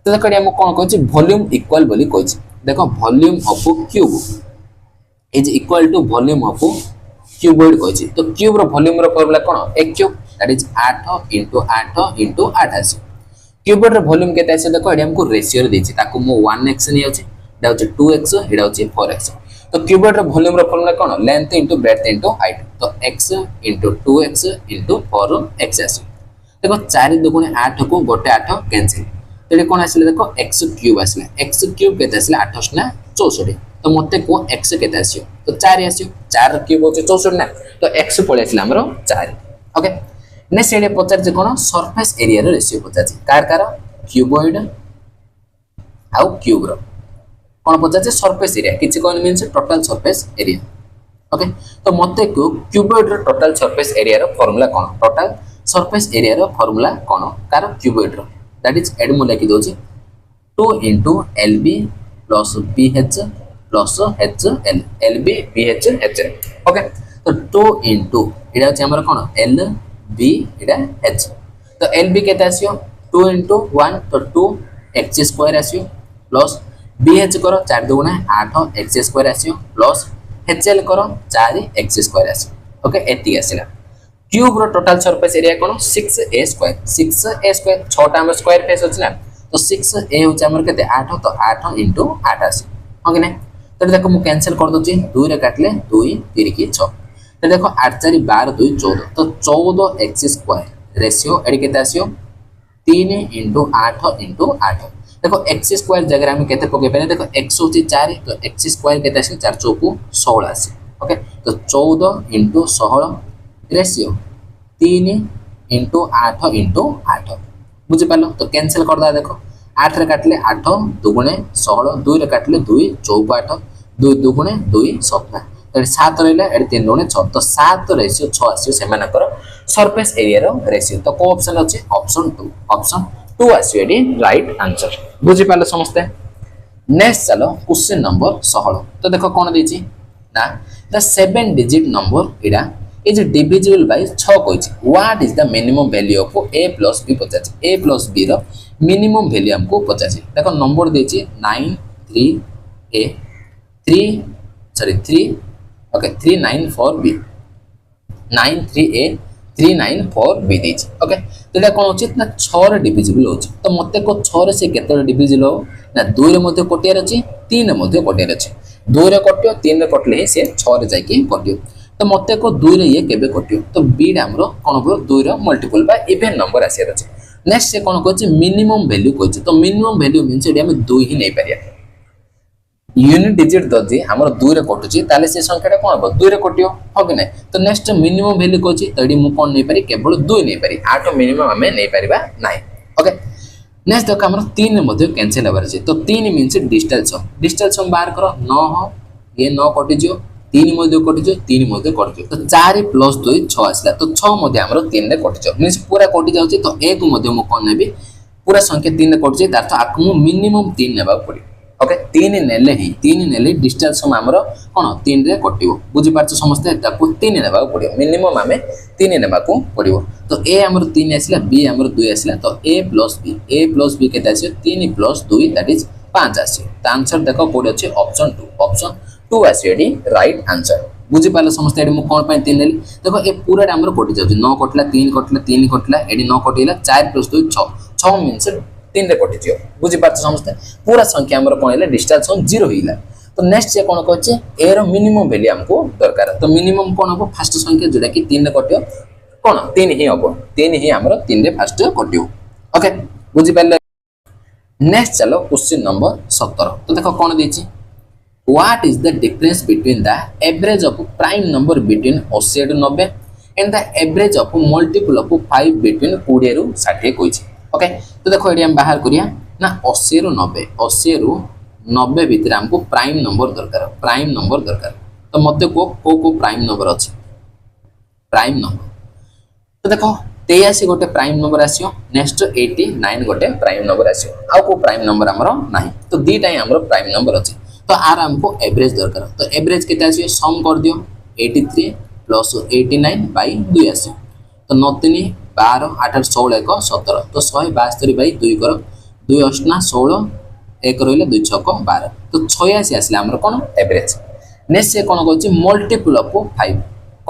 तो देखो हम कोन कहछि वॉल्यूम इक्वल बोली कहछि देखो volume of cube is equal to volume of cuboid कहछि तो क्यूब रो वॉल्यूम रो फॉर्मूला कोन एक क्यूब दैट इज 8 * 8 आसी क्यूबॉइड रो वॉल्यूम केते आसी देखो एडी हमको रेशियो रे देछि ताको मो 1x नै अछि एटा होछि 2x एटा होछि 4x तो क्यूबॉइड रो वॉल्यूम रो फॉर्मूला कोन length into breadth into height तो x * 2x * 4x आसी देखो 4 * 2 = 8 को गोटे 8 कैंसिल एडी कोन आसीले देखो x क्यूब आसीले x क्यूब केते आसीले 8 ना 64 तो मते को x केते आसीयो तो 4 आसीयो 4 क्यूब होछि 64 ना तो x पळे आसीले हमरो 4 ओके नेक्स्ट एडे पचार जे कोन सरफेस एरिया रो रेशियो पचाछि कार क्यूबॉइड आ क्यूब रो कोन पचाछि सरफेस एरिया किछि कोन means total surface area okay तो मते को क्यूबॉइड रो टोटल सरफेस एरिया रो फार्मूला कोन टोटल सरफेस एरिया रो फार्मूला कोन कार क्यूबॉइड रो दैट इज एड मु लिखि दोछि 2 * LB + BH + HL LB BH HL okay तो 2 * एडा अछि हमर कोन LB एडा H तो LB केते आसियो 2 * 1 तो 2x² आसियो प्लस BH करो 4 * 2 = 8x² आसियो प्लस HL करो 4x² आसियो ओके एति आसिला क्यूब रो टोटल सरफेस एरिया कोन 6a² 6a² 6 टा हम स्क्वायर फेस होछ ना तो 6a होछ हमर केते 8 तो 8 * 8 आसी ओके ना तो देखो मु कैंसिल कर दोची 2 रे काटले 2 3 की 6 तो देखो 8 4 12 2 14 तो 14x² रेशियो एडी केते आसियो 3 * 8 * 8 देखो x² जगह हम केते पके पने देखो x होची 4 तो x² केते आसी 4 चौको 16 आसी ओके तो 14 * 16 रेशियो 3 * 8 * 8 बुझि पालो तो कैंसिल कर दा देखो 8 रे काटले 8 2 * 16 2 रे काटले 2 चौको 8 2 2 * 2 17 तो 7 रहले एडी 3 * 6 तो 7 रेशियो 6 आसी सेमानकर सरफेस एरिया रो रेशियो तो को ऑप्शन अछि ऑप्शन 2 आसी एडी राइट आंसर बुझि पालो समस्ते नेक्स्ट चलो क्वेश्चन नंबर 16 तो देखो कोन देछि ना द 7 डिजिट नंबर एडा is divisible by 6 कहछि what is the minimum value of a + b 50 a + b रो मिनिमम वैल्यू हमको 50 देखो नंबर देछि 93a 3 okay 394b 93a 394b देछि ओके तो एटा कोन होछि ना 6 रे डिविजिबल होछि तो मते को 6 रे से केते डिविजिबल हो ना 2 रे मध्ये कोटियार अछि 3 रे मध्ये कोटियार अछि 2 रे कटियो 3 रे कटले से 6 रे जाई के कटियो तो मते को 2 रे ये केबे कटियो तो b हमरो कोन हो 2 रो मल्टीपल बा इवन नंबर आसी अछि नेक्स्ट से कौन कहछि मिनिमम वैल्यू कहछि तो मिनिमम वैल्यू मींस एडी हम 2 ही नै परिया यूनिट डिजिट दजी हमर 2 रे कटुची ताले से संख्याटा कोन हो 2 रे कटियो हो कि नै तो नेक्स्ट मिनिमम वैल्यू कहछि तो एडी मु कोन नै पारि केवल 2 नै पारि आटो मिनिमम हमें नै परिबा नै ओके नेक्स्ट देखो हमर 3 रे मध्ये कैंसिल होबार छै तो 3 मींस डिजिटल सम बाहर करो 9 हो ये 9 कटि जो 3 मध्ये कटि जो 3 मध्ये कटि जो तो 4 + 2 6 आसला तो 6 मध्ये हमर 3 रे कटि जो मींस पूरा कटि जाउछि तो 1 मध्ये मु कोन नेबी पूरा संख्या 3 रे कटि छै तार तो आकु मिनिमम 3 नेबा पड़ी ओके 3 नेले डिजिटल सम हमर कोन 3 रे कटिवो बुझि पारछ समस्त ताकू 3 नेबा पड़ियो मिनिमम हमें 3 नेबा को पड़ियो तो ए हमर 3 आसला बी हमर 2 आसला तो a + b केते आसी 3 + 2 दैट इज 5 आसी त आंसर देखो कोड अछि ऑप्शन 2 आसी एडी राइट आंसर बुझि पाले समस्त एडी मु कोन पय 3 नेली देखो ए पूरा हमर कटि जाउ 9 कटला 3 कटला एडी 9 कटिला 4 + 2 6 मींस 3 रे कटि जियो बुझि पारछ समस्त पूरा संख्या हमर कोन हैला डिजिटल सम 0 हिला तो नेक्स्ट से कोन कहछि ए रो मिनिमम वैल्यू हमको दरकार तो मिनिमम कोन हो फर्स्ट संख्या जोडा कि 3 रे कटियो कोन 3 ही हबो 3 ही हमर 3 रे फर्स्ट कटियो ओके बुझि पाले नेक्स्ट चलो क्वेश्चन नंबर 17 तो देखो कोन देछि what is the difference between the average of prime number between 80 to 90 and the average of multiple of 5 between 20 रु 60 कहछि ओके तो देखो एडी हम बाहर करिया ना 80 रु 90 भीतर हमको प्राइम नंबर दरकार तो मते को प्राइम नंबर अछि प्राइम नंबर तो देखो 83 गोटे प्राइम नंबर आसियो नेक्स्ट 89 गोटे प्राइम नंबर आसियो आ को प्राइम नंबर हमरो नाही तो दीटा ही हमरो प्राइम नंबर अछि तो आर हमको एवरेज दरकार तो एवरेज केते आसियो सम कर दियो 83 + 89 / 2 आसियो तो 9 3 12 8 16 1 17 तो 172/2 करो 2 8 16 1 रहिले 2 6 12 तो 86 आसले हमर कोन एवरेज नेक्स्ट से कोन कहछि मल्टीपल ऑफ 5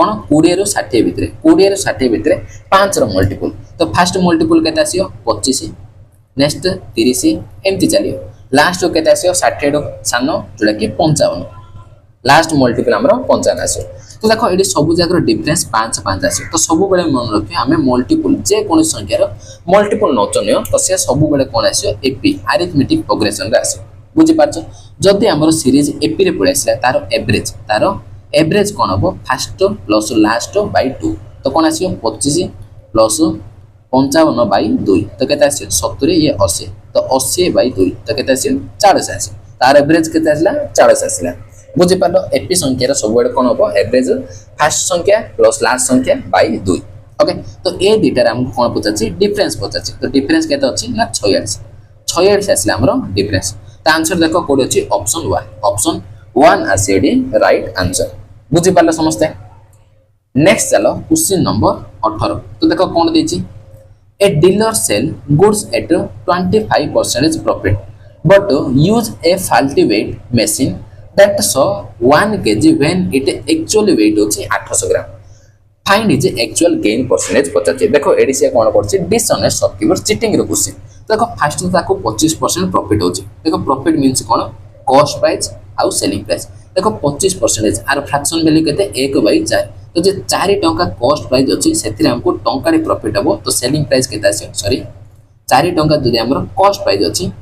कोन 20 रु 60 भितरे 5 रो मल्टीपल तो फर्स्ट मल्टीपल केते आसियो 25 नेक्स्ट 30 एम्ति चलियो लास्ट केते आसियो 60 रो सानो जोडा कि 55 लास्ट मल्टीपल हमरो 55 आसियो तो देखो एडी सब जगह डिफरेंस 5 5 आसी तो सब बेले मन रखियो हमें मल्टीपल जे कोन संख्या रो मल्टीपल नचनियो तो से सब बेले कोन आसीयो एपी अरिथमेटिक प्रोग्रेशन रे आसी बुझि पाछो जदी हमरो सीरीज एपी रे पळे आसला तारो एवरेज कोन हो फर्स्ट प्लस लास्ट / 2 तो कोन आसीयो 25 प्लस 55/2 तो केते आसीयो 70 ये 80 तो 80/2 तो केते आसीयो 40 आसी तार एवरेज केते आसला 40 आसला बुझि पालो एपी संख्या सब बेले कोन हो एवरेज फर्स्ट संख्या प्लस लास्ट संख्या / 2 ओके तो ए दुटा रे हम कोन पचाछि डिफरेंस पचाछि तो डिफरेंस केते अछि ना 46 आसला हमरो डिफरेंस तो आंसर देखो कोड अछि ऑप्शन 1 आसीडी राइट आंसर बुझि पालो समस्त नेक्स्ट चलो क्वेश्चन नंबर 18 तो देखो कोन देछि a dealer sell goods at 25% profit but use a faulty weight machine that saw 1 kg when it actually weight होची 800 ग्राम find is actual gain percentage पचाचे देखो एडी से कोन करछि डिसऑनेस्ट शॉपकीपर चीटिंग रो question देखो first ताको 25% प्रॉफिट होची देखो profit means कोन cost price आउ selling price देखो 25% आर फ्रैक्शन वैल्यू केते 1/4 तो जे 4 टंका कॉस्ट प्राइस अछि सेथिरे हमको टंका रे प्रॉफिट हबो तो सेलिंग प्राइस केते आसी सॉरी 4 टंका जदि हमर कॉस्ट प्राइस अछि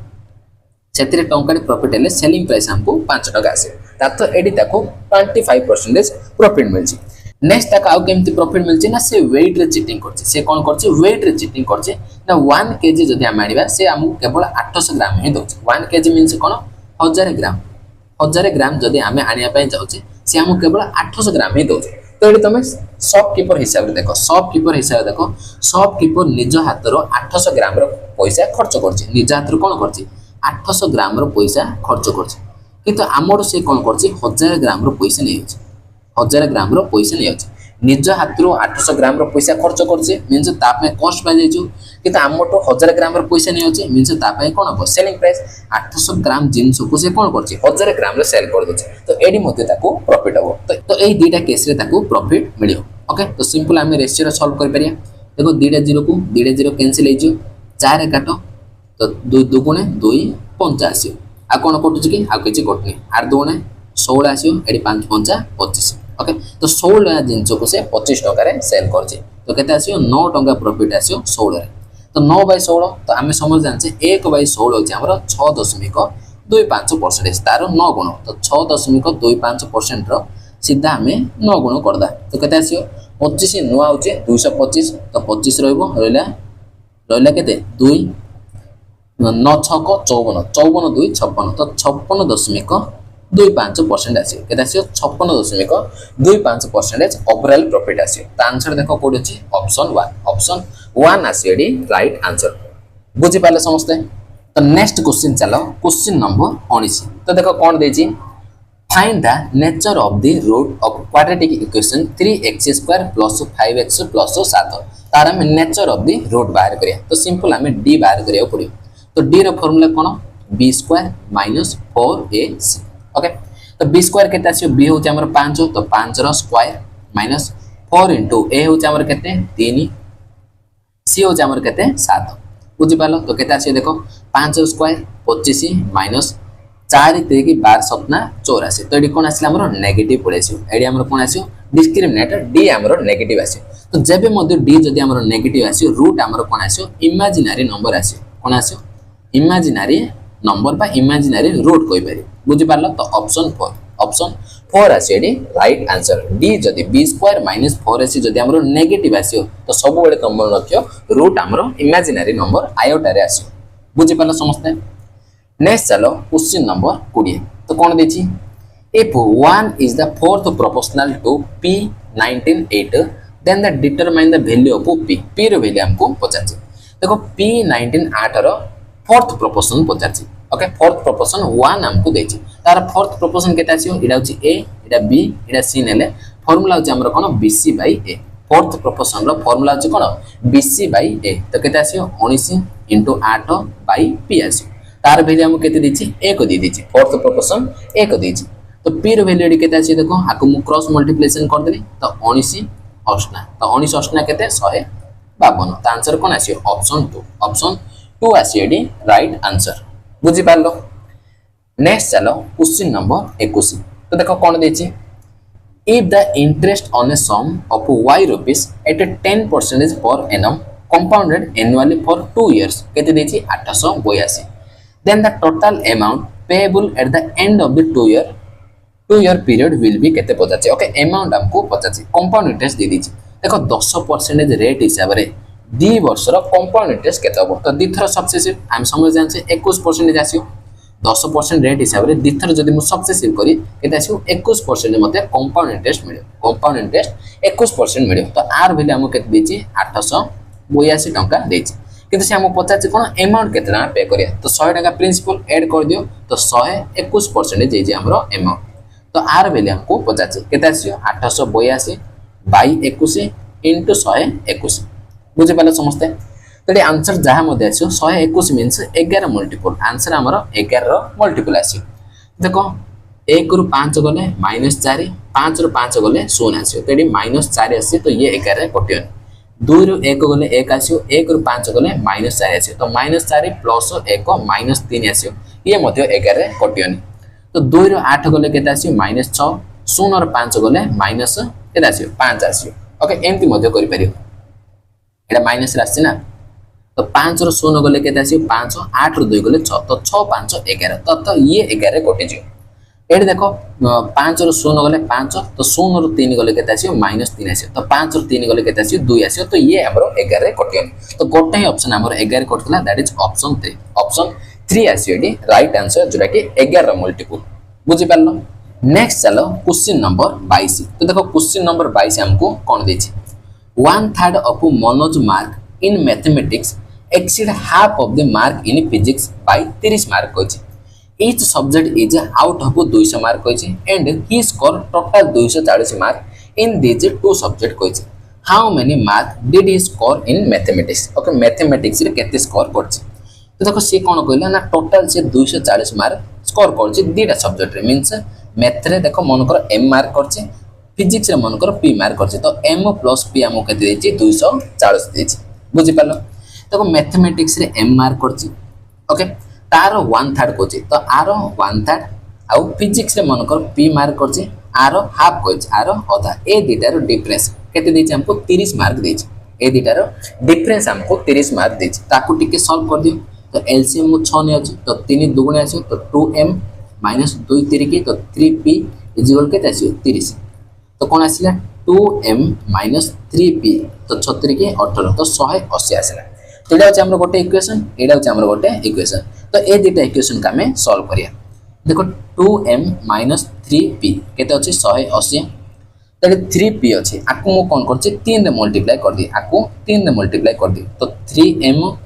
सेतिरे टंका रे प्रॉफिट हेले सेलिंग प्राइस हमको 5 टका आसे तो एडी ताको 25% प्रॉफिट मिलछि नेक्स्ट तक आउ केमति प्रॉफिट मिलछि ना से वेट रे चीटिंग करछि से कोन करछि वेट रे चीटिंग करछि ना 1 केजी जदि हम आनिबा से हमको केवल 800 ग्राम ही दोछि 1 केजी मींस कोन 1000 ग्राम जदि हमें आनिया पय जाउछि से हमको केवल 800 ग्राम ही दोछि तो एडी तमे शॉपकीपर हिसाब रे देखो शॉपकीपर निज हातरो 800 ग्राम रो पैसा खर्च करछि निज हातरो कोन करछि 800 ग्राम रो पैसा खर्च करछि किंतु हमरो से कोन करछि 1000 ग्राम रो पैसा नै अछि 1000 ग्राम रो पैसा नै अछि निज हातरो 800 ग्राम रो पैसा खर्च करछि मींस तापे कॉस्ट पाइ जाइछु किंतु हमरो 1000 ग्राम रो पैसा नै अछि मींस तापे कोन हो सेलिंग प्राइस 800 ग्राम जिंस को से कोन करछि 1000 ग्राम रे सेल कर दछि तो एडी मते ताको प्रॉफिट हो तो एई दुटा केस रे ताको प्रॉफिट मिलियो ओके तो सिंपल हम रेशियो रे सॉल्व कर परिया देखो 2 को 2 कैंसिल हे जो 4 काटो तो 2 गुणे 2 85 आ कोन कटुछि कि आ किछि कटनी 8 2 गुणे 16 आसियो एडी 5 5 25 ओके तो 16 जिंस को से 25 टका रे सेल करछि तो केते आसियो 9 टका प्रॉफिट आसियो 16 रे तो 9/16 तो आम समझ जाने 1/16 हूँ आम 6.25% तार 9 गुण तो 6.25% सीधा आम 9 गुण करदा तो केते आसीयो 25 नुआ होचे 225 तो 25 रहइबो रहला केते 2 9 6 54 54 2 56 तो 56.25% आसीयो केते आसीयो 56.25% ओवरऑल प्रॉफिट आसीयो तो आंसर देखो कोड अछि ऑप्शन 1 आसीयो डी राइट आंसर बुझी पाले समस्ते तो नेक्स्ट क्वेश्चन चलो क्वेश्चन नंबर 19 तो देखो कोन देछि find the nature of the root of quadratic equation 3x² + 5x + 7 तार हम नेचर ऑफ द रूट बाहर करिया तो सिंपल हमें d बाहर करिया पड़ियो तो d रो फार्मूला कोन b² - 4ac ओके तो b² केते आसीयो b होचे हमर 5 तो 5 रो स्क्वायर माइनस 4 * a होचे हमर केते 3 c होचे हमर केते 7 बुझि पालो तो केते आसीयो देखो 5 रो स्क्वायर 25 माइनस 4 * 3 = 12 7 84 तो एडी कोन आसीला हमर नेगेटिव पड़े आसीयो एडी हमर कोन आसीयो डिस्क्रिमिनेटर d हमर नेगेटिव आसीयो तो जेबे मध्ये d जदी हमर नेगेटिव आसीयो रूट हमर कोन आसीयो इमेजिनरी नंबर आसीयो कोन आसीयो इमेजिनरी नंबर बा इमेजिनरी रूट कोइ पारि बुझि पालो तो ऑप्शन 4 आसीयो एडी राइट आंसर d जदी b² - 4ac जदी हमर नेगेटिव आसीयो तो सब बेले कमन रखियो रूट हमर इमेजिनरी नंबर आयोटा रे आसीयो बुझि पालो समस्ते नेक्स्ट चलो क्वेश्चन नंबर 20 तो कोन देछि if 1 is the fourth proportional to p 19 8 then the determine the value of p रो वैल्यू हमको पचाछि देखो p 19 8 रो फोर्थ प्रोपोर्शन पचाछि ओके फोर्थ प्रोपोर्शन 1 हमको देछि तार फोर्थ प्रोपोर्शन केता आछियो इडा होछि a इडा b इडा c नेले फार्मूला होछि हमर कोन bc / a फोर्थ प्रोपोर्शन रो फार्मूला होछि कोन bc / a तो केता आछियो 19 * 8 / p आछियो तार वैल्यू हम केते देछि 1 दे देछि फोर्थ प्रोपोर्शन 1 देछि तो p रो वैल्यू केते आछियो देखो आको मु क्रॉस मल्टीप्लिकेशन कर देबी तो 19 अष्टा तो 19 अष्टा केते 152 तो आंसर कोन आछियो ऑप्शन 2 आछियो डी राइट आंसर बुझि पालो नेक्स्ट चलो क्वेश्चन नंबर 21 तो देखो कोन देछि if the interest on a sum of y rupees at 10% per annum compounded annually for 2 years केते देछि 882 then the total amount payable at the end of the 2 year period will be केते पचाछि okay amount हमको पचाछि compound interest दे दीछि देखो 10% rate हिसाब रे 2 वर्ष रो compound interest केते हो तो दिथर सक्सेसिव हम समझ जान से 21% आसीयो 10% रेट हिसाब रे दिथर जदी मु सक्सेसिव करी केते आसीयो 21% मते कंपाउंड इंटरेस्ट मिलियो कंपाउंड इंटरेस्ट 21% मिलियो तो आर वैल्यू हमको केते देछि 882 टंका देछि किंतु से हम पचाछि कोन अमाउंट केतना पे करिया तो 100 टंका प्रिंसिपल ऐड कर दियो तो 121% जे जे हमरो अमाउंट तो आर वैल्यू हमको पचाछि केते आसीयो 882 / 21 * 121 बुझे पाले समझते तो ये आंसर जहाँ मध्य आसियो 121 मीन्स 11 मल्टीपल आंसर हमर 11 रो मल्टीपल आसियो देखो 1 रु 5 गले -4 5 रु 5 गले 0 आसियो तो ये -4 आसी तो ये 11 कटियो 2 रु 1 गले 1 आसियो 1 रु 5 गले -4 आसियो तो -4 + 1 -3 आसियो ये मध्य 11 कटियो तो 2 रु 8 गले केते आसियो -6 0 रु 5 गले माइनस केते आसियो 5 आसियो ओके एमती मध्य करि परियो एटा माइनस राशि ना तो 5 रो 0 गले केते आसियो 5 8 रो 2 गले 6 तो 6 5 11 तो ये 11 कटि जियो एडी देखो 5 रो 0 गले 5 तो 0 रो 3 गले केते आसियो -3 आसियो तो 5 रो 3 गले केते आसियो 2 आसियो तो ये हमरो 11 कटियो तो गोटे ही ऑप्शन हमरो 11 कटला दैट इज ऑप्शन 3 आसियो डी राइट आंसर जोटा कि 11 मल्टीपल बुझि पालो नेक्स्ट चलो क्वेश्चन नंबर 22 तो देखो क्वेश्चन नंबर 22 हमको कोन देछि 1/3 of Manoj mark in mathematics exceed half of the mark in physics by 30 mark होछि each subject is out of 200 mark होछि and he score total 240 mark in these two subject होछि how many mark did he score in mathematics okay mathematics रे केते score करछि तो देखो से कोन कहला ना टोटल से 240 मार्क स्कोर करछि दीटा सब्जेक्ट रे मींस मैथ रे देखो मन कर m मार्क करछि फिजिक्स रे मन कर p मार्क करछि तो m + p हमो केते देछि 240 देछि बुझि पालो देखो मैथमेटिक्स रे m मार्क करछि ओके तार 1/3 कोछि तो आरो 1/3 आ फिजिक्स रे मन कर p मार्क करछि आरो हाफ कोछि आरो आधा ए दीटा रो डिफरेंस केते देछि हमको 30 मार्क देछि ए दुटार डिफरेंस हमको 30 मार्क देछि ताकू टिके सॉल्व कर दियो। तो एलसीएम मु 6 ने अछि तो 3 दुगुणे आसी तो 2m माइनस 2 3 की तो 3p इज इक्वल केते आसी 30। तो कोन आसीला 2m माइनस 3p तो 36 की 18 तो 180 आसीला। तो एटा होचे हमर गोटे इक्वेशन, एटा होचे हमर गोटे इक्वेशन। तो ए दुटा इक्वेशन का हमें सॉल्व करिया। देखो 2m माइनस 3p केते अछि 180 तले 3p अछि आकु मो कोन करछि 3 रे मल्टीप्लाई कर दी, आकु 3 रे मल्टीप्लाई कर दी तो 3m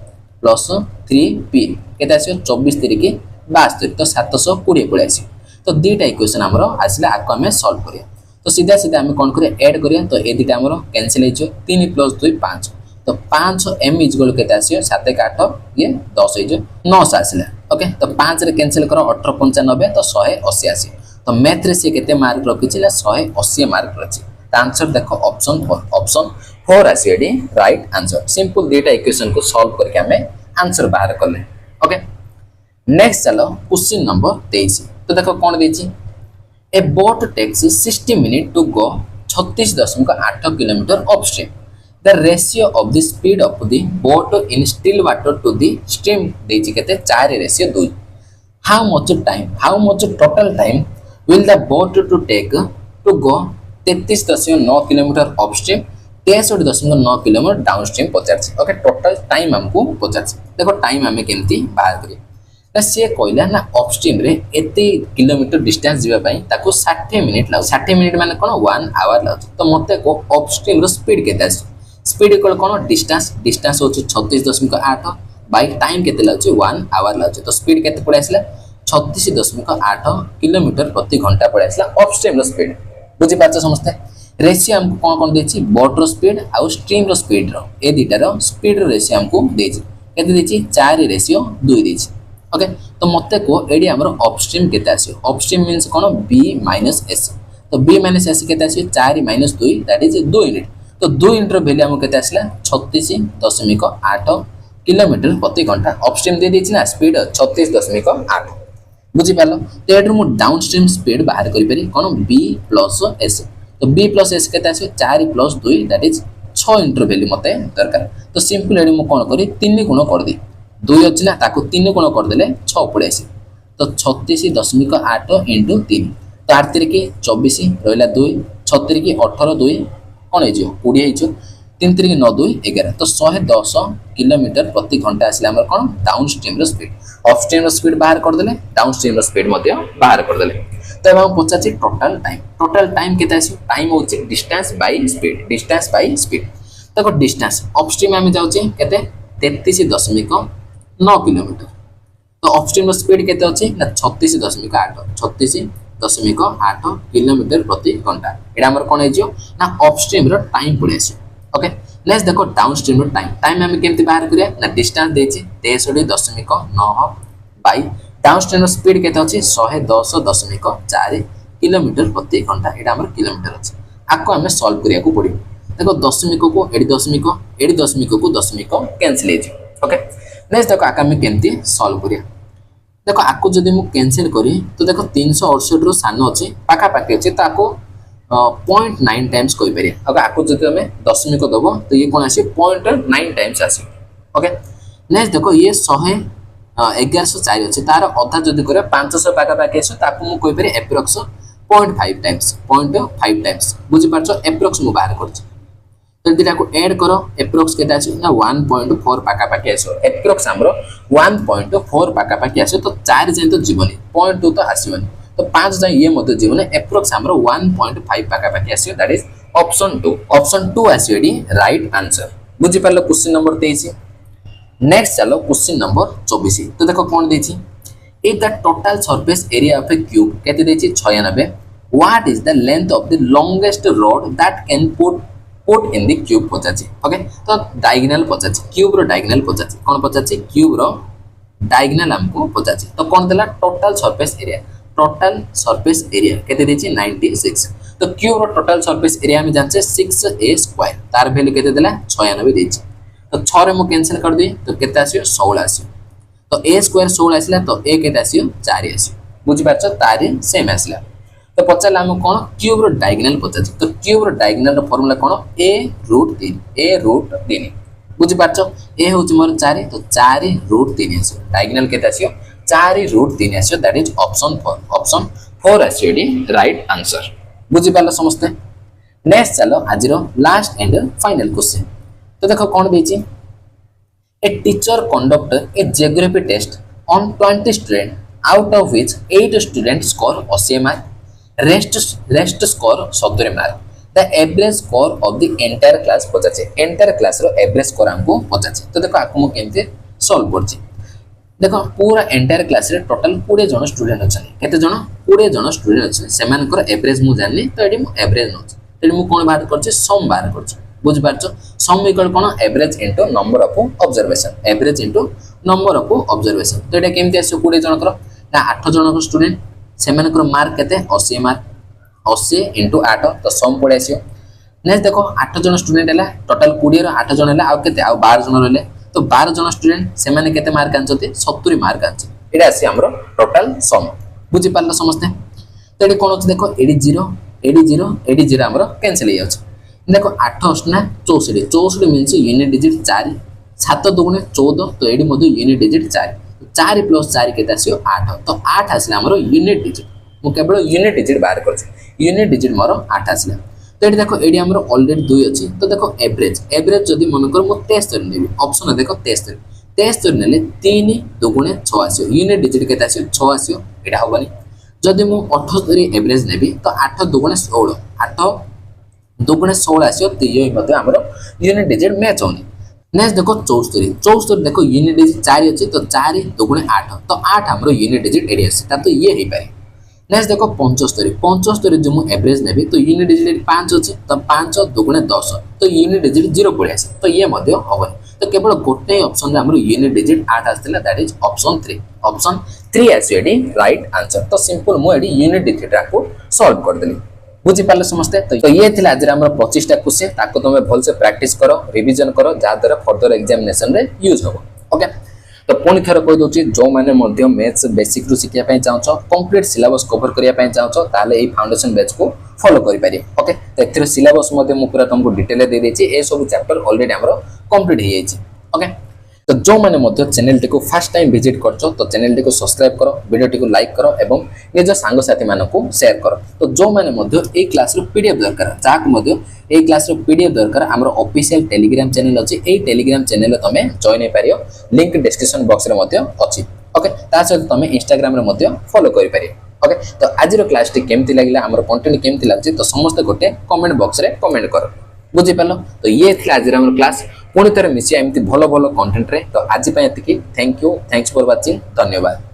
प्लस 3p केते आसी 24 3 की 72 तो 720 पळे आसी। तो दुटा इक्वेशन हमरो आसीला आकु हमें सॉल्व करिया। तो सीधा सीधा हमें कोन करिया ऐड करिया। तो ए दुटा हमरो कैंसिल हेजो 3 प्लस 2 5 तो 5m इज इक्वल केते आसी 7 के 8 ये 10 हेजो 9 आसीला। ओके तो 5 रे कैंसिल करो 18 95 तो 180 आसी। तो मैथ रे से केते मार्क रखिचिला 180 मार्क रछि। त आंसर देखो ऑप्शन 4, ऑप्शन 4 आसी एडी right answer. Simple data equation को सॉल्व करके हमें आंसर बाहर करले। ओके नेक्स्ट चलो क्वेश्चन नंबर 23। तो देखो कोन देछि a boat takes 60 minute to go 36.8 kilometre upstream the ratio of the speed of the boat in still water to the stream देछि केते 4 ratio 2। How much total time will the boat to take to go 33.9 kilometre upstream 63.9 kilometre downstream पचारछि। Okay total time हमको पचारछि। देखो time हमें केमती बाहर करिया ना से कहला ना अपस्ट्रीम रे एते किलोमीटर डिस्टेंस जीवा पई ताको 60 मिनिट लागो। 60 मिनिट माने कोन 1 आवर लागो। तो मते को अपस्ट्रीम रो स्पीड केते आसी स्पीड इक्वल कोन डिस्टेंस होछि 36.8 बाय टाइम केते लागो 1 आवर लागो। तो स्पीड केते पड़े आसला 36.8 किलोमीटर प्रति घंटा पड़े आसला अपस्ट्रीम रो स्पीड। बुझी पाछ समझते रेशियो हमको कोन कोन देछि बोट रो स्पीड आ स्ट्रीम रो स्पीड रो ए दुटा रो स्पीड रो रेशियो हमको देछि केते देछि 4 रेशियो 2 देछि। ओके तो मते को एडी हमर अपस्ट्रीम केते आसी अपस्ट्रीम मींस कोन b - s। तो b - s केते आसी 4 - 2 दैट इज 2 यूनिट। तो 2 यूनिट रो वैल्यू हमको केते आसला 36.8 किलोमीटर प्रति घंटा। अपस्ट्रीम दे देछि ना स्पीड 36.8 बुझी पालो। तो एडर मु डाउनस्ट्रीम स्पीड बाहर करि पारि कोन b + s। तो b + s केते आसी 4 + 2 दैट इज 6 इंटर वैल्यू मते दरकार। तो सिंपल एडी मु कोन करी 3 गुण कर दी 2 अछि ना ताको 3 गुण कर देले 6 पड़े आसी। तो 36.8 * 3 तो 8 3 की 24 रहला 2 6 3 की 18 2 कोन हे जो 20 हे जो 3 3 की 9 2 11 तो 110 किलोमीटर प्रति घंटा आसला हमर कोन डाउनस्ट्रीम रो स्पीड। अपस्ट्रीम रो स्पीड बाहर कर देले डाउनस्ट्रीम रो स्पीड मध्य बाहर कर देले। तो हम पचाछि टोटल टाइम केते आसी टाइम होछि डिस्टेंस बाय स्पीड। देखो डिस्टेंस अपस्ट्रीम हम जाउछि केते 33.9 किलोमीटर। तो अपस्ट्रीम रो स्पीड केते अछि ना 36.8 किलोमीटर प्रति घंटा। एडा हमर कोन हेजियो ना अपस्ट्रीम रो टाइम पड़े आसी। ओके नेक्स्ट देखो डाउनस्ट्रीम रो टाइम हम केमती बाहर करिया ना डिस्टेंस देछि 63.9 बाय डाउनस्ट्रीम रो स्पीड केते अछि 110.4 किलोमीटर प्रति घंटा। एडा हमर किलोमीटर अछि आको हमें सॉल्व करिया को पड़ियो। देखो दशमिक को एडी दशमिक को दशमिक कैंसिल हे जे। ओके नेक्स्ट देखो आका में केमती सॉल्व करिया। देखो आको जदि मु कैंसिल करी तो देखो 368 रो सानो अछि पाखा पाखी अछि ताको 0.9 टाइम्स कहि परिया। अगर आको जदि हमें दशमिक दबो तो ये कोन आसी 0.9 टाइम्स आसी। ओके नेक्स्ट देखो ये 1104 अछि तार आधा जदि करे 500 पाखा पाखी अछि ताको मु कहि परिया एप्रोक्स 0.5 टाइम्स बुझि पाछो एप्रोक्स मु बाहर करछि। तो दिटा को ऐड करो एप्रोक्स केटा अछि ना 1.4 पाका पाकी आसो एप्रोक्स हमरो 1.4 पाका पाकी आसो। तो 4 जाय तो जीवनी 0.2 तो आसीबनी तो 5 जाय ये मते जीवनी एप्रोक्स हमरो 1.5 पाका पाकी आसो दैट इज ऑप्शन 2 आसीडी राइट आंसर। बुझि पालो क्वेश्चन नंबर 23। नेक्स्ट चलो क्वेश्चन नंबर 24। तो देखो कोन देछि if the total surface area of a cube केते देछि 96 what is the length of the longest rod that can put in the cube पचाछि। ओके तो डायगोनल पचाछि क्यूब रो डायगोनल पचाछि कोन पचाछि क्यूब रो डायगोनल हमको पचाछि। तो कोन देला टोटल सरफेस एरिया केते देछि 96। तो क्यूब रो टोटल सरफेस एरिया हम जानछे 6a² तार वैल्यू केते देला 96 देछि। तो 6 रे मु कैंसिल कर दे तो केते आसियो 16 आसियो। तो a² 16 आसिला तो a केते आसियो 4 आसियो बुझि पाछो तारे सेम आसिला। तो पचारे आम कौन क्यूब डायगोनाल पचार तो क्यूब डायगोनाल फर्मुला कौन a√3 बुझीपार ए हूँ मोर 4 तो 4√3 आस डायगोनाल के 4√3 आस दैट इज ऑप्शन 4 आस राइट आंसर बुझीपार समस्ते। नेक्स्ट चलो आज लास्ट एंड फाइनल क्वेश्चन तो देखो कौन देछि a teacher conduct a geography test on 20 students out of which 8 students score 80 mark rest score 70 mark the average score of the entire class पचाचे entire class रो average score हमको पचाचे तो देखो आपको केमते सॉल्व करछि देखो पूरा entire class रे टोटल 20 जन स्टूडेंट अछन केते जन 20 जन स्टूडेंट अछन सेमानकर एवरेज मु जानली तो एडी मु एवरेज नोच एडी मु कोन बाहर करछि सम बाहर करछि बुझ पारछ सम इक्वल कोन average into number of observation average into number of observation तो एटा केमति आसो 20 जनकर ना 8 जनकर स्टूडेंट सेमानकर मार्क केते 80 मार्क 80 इनटू 8 तो सम पड़े आसियो नेक्स्ट देखो 8 जन स्टूडेंट हला टोटल 20 रो 8 जन हला आ केते आ 12 जन रहले तो 12 जन स्टूडेंट सेमाने केते मार्क आनछते 70 मार्क आनछ एटा आसी हमरो टोटल सम बुझि पारला समझते तो एडी कोन अछि देखो एडी 0 हमरो कैंसिल हो जाछ देखो 8 ना 64 मीन्स यूनिट डिजिट 4 7 दुगुणे 14 तो एडी मधु यूनिट डिजिट 4 4 प्लस 4 केते आसियो 8 तो 8 आसला हमरो यूनिट डिजिट मु केवल यूनिट डिजिट बाहर करछ यूनिट डिजिट मोर 8 आसला तो एडी देखो एडी हमरो ऑलरेडी 2 अछि तो देखो एवरेज जदी मन कर मु 73 नेबी ऑप्शन देखो 73 नेले 3 दुगुणे 6 आसियो यूनिट डिजिट केते आसियो 6 आसियो एडा होबनी जदी मु 78 एवरेज नेबी तो 8 दुगुणे 16 8 दुगुणे 16 आसियो तो ये मतलब हमरो यूनिट डिजिट मैच होनी नेक्स्ट देखो 74 देखो यूनिट डिजिट 4 अछि तो 4 दुगुणे 8 तो 8 हमरो यूनिट डिजिट एडी अछि ता तो ये हे पारे नेक्स्ट देखो 75 जो मु एवरेज नेबी तो यूनिट डिजिट 5 अछि तो 5 दुगुणे 10 तो यूनिट डिजिट 0 पड़े आसे तो ये मध्य होबनी तो केवल गोटे ऑप्शन रे हमरो यूनिट डिजिट 8 आस्तला दैट इज ऑप्शन 3 आसी एडी राइट आंसर तो सिंपल मु एडी यूनिट डिजिट को सॉल्व कर देली बुझी पाले समझते तो ये थिला आज हमर 25 टा क्वेश्चन ताको तुमे भल से प्रैक्टिस करो रिवीजन करो जा द्वारा फर्दर एग्जामिनेशन रे यूज हो ओके तो पुणी थर कहि दोची जो माने मध्य मैथ्स बेसिक रु सिखिया पय चाहछो कंप्लीट सिलेबस कवर करिया पय चाहछो ताले ए फाउंडेशन बैच को फॉलो करि पारे ओके तो एथि सिलेबस मध्य मु पूरा तुमको डिटेल दे देछि ए सब चैप्टर ऑलरेडी हमरो कंप्लीट हो जाइछि ओके तो जो माने मध्य चैनल टी को फर्स्ट टाइम विजिट करछो तो चैनल टी को सब्सक्राइब करो वीडियो टी को लाइक करो एवं निज सांग साथी मानको को शेयर करो तो जो माने मध्य ए क्लास रो पीडीएफ दरकार जाक मध्य ए क्लास रो पीडीएफ दरकार हमरो ऑफिशियल टेलीग्राम चैनल अछि ए टेलीग्राम चैनल तमे जॉइन हे पारियो लिंक डिस्क्रिप्शन बॉक्स रे मध्य अछि ओके ता सहित तमे इंस्टाग्राम रे मध्य फॉलो करि पारियो ओके तो आज रो क्लास टी केमति लागिला हमरो कंटेंट केमति लागछि तो समस्त गोटे कमेंट बॉक्स रे कमेंट करो बुझी पालो तो ये थी आज हमर क्लास पुणी थरे मिसिया एमती भलो भलो कंटेंट रे तो आज पय एतिकी thank you thanks for watching धन्यवाद।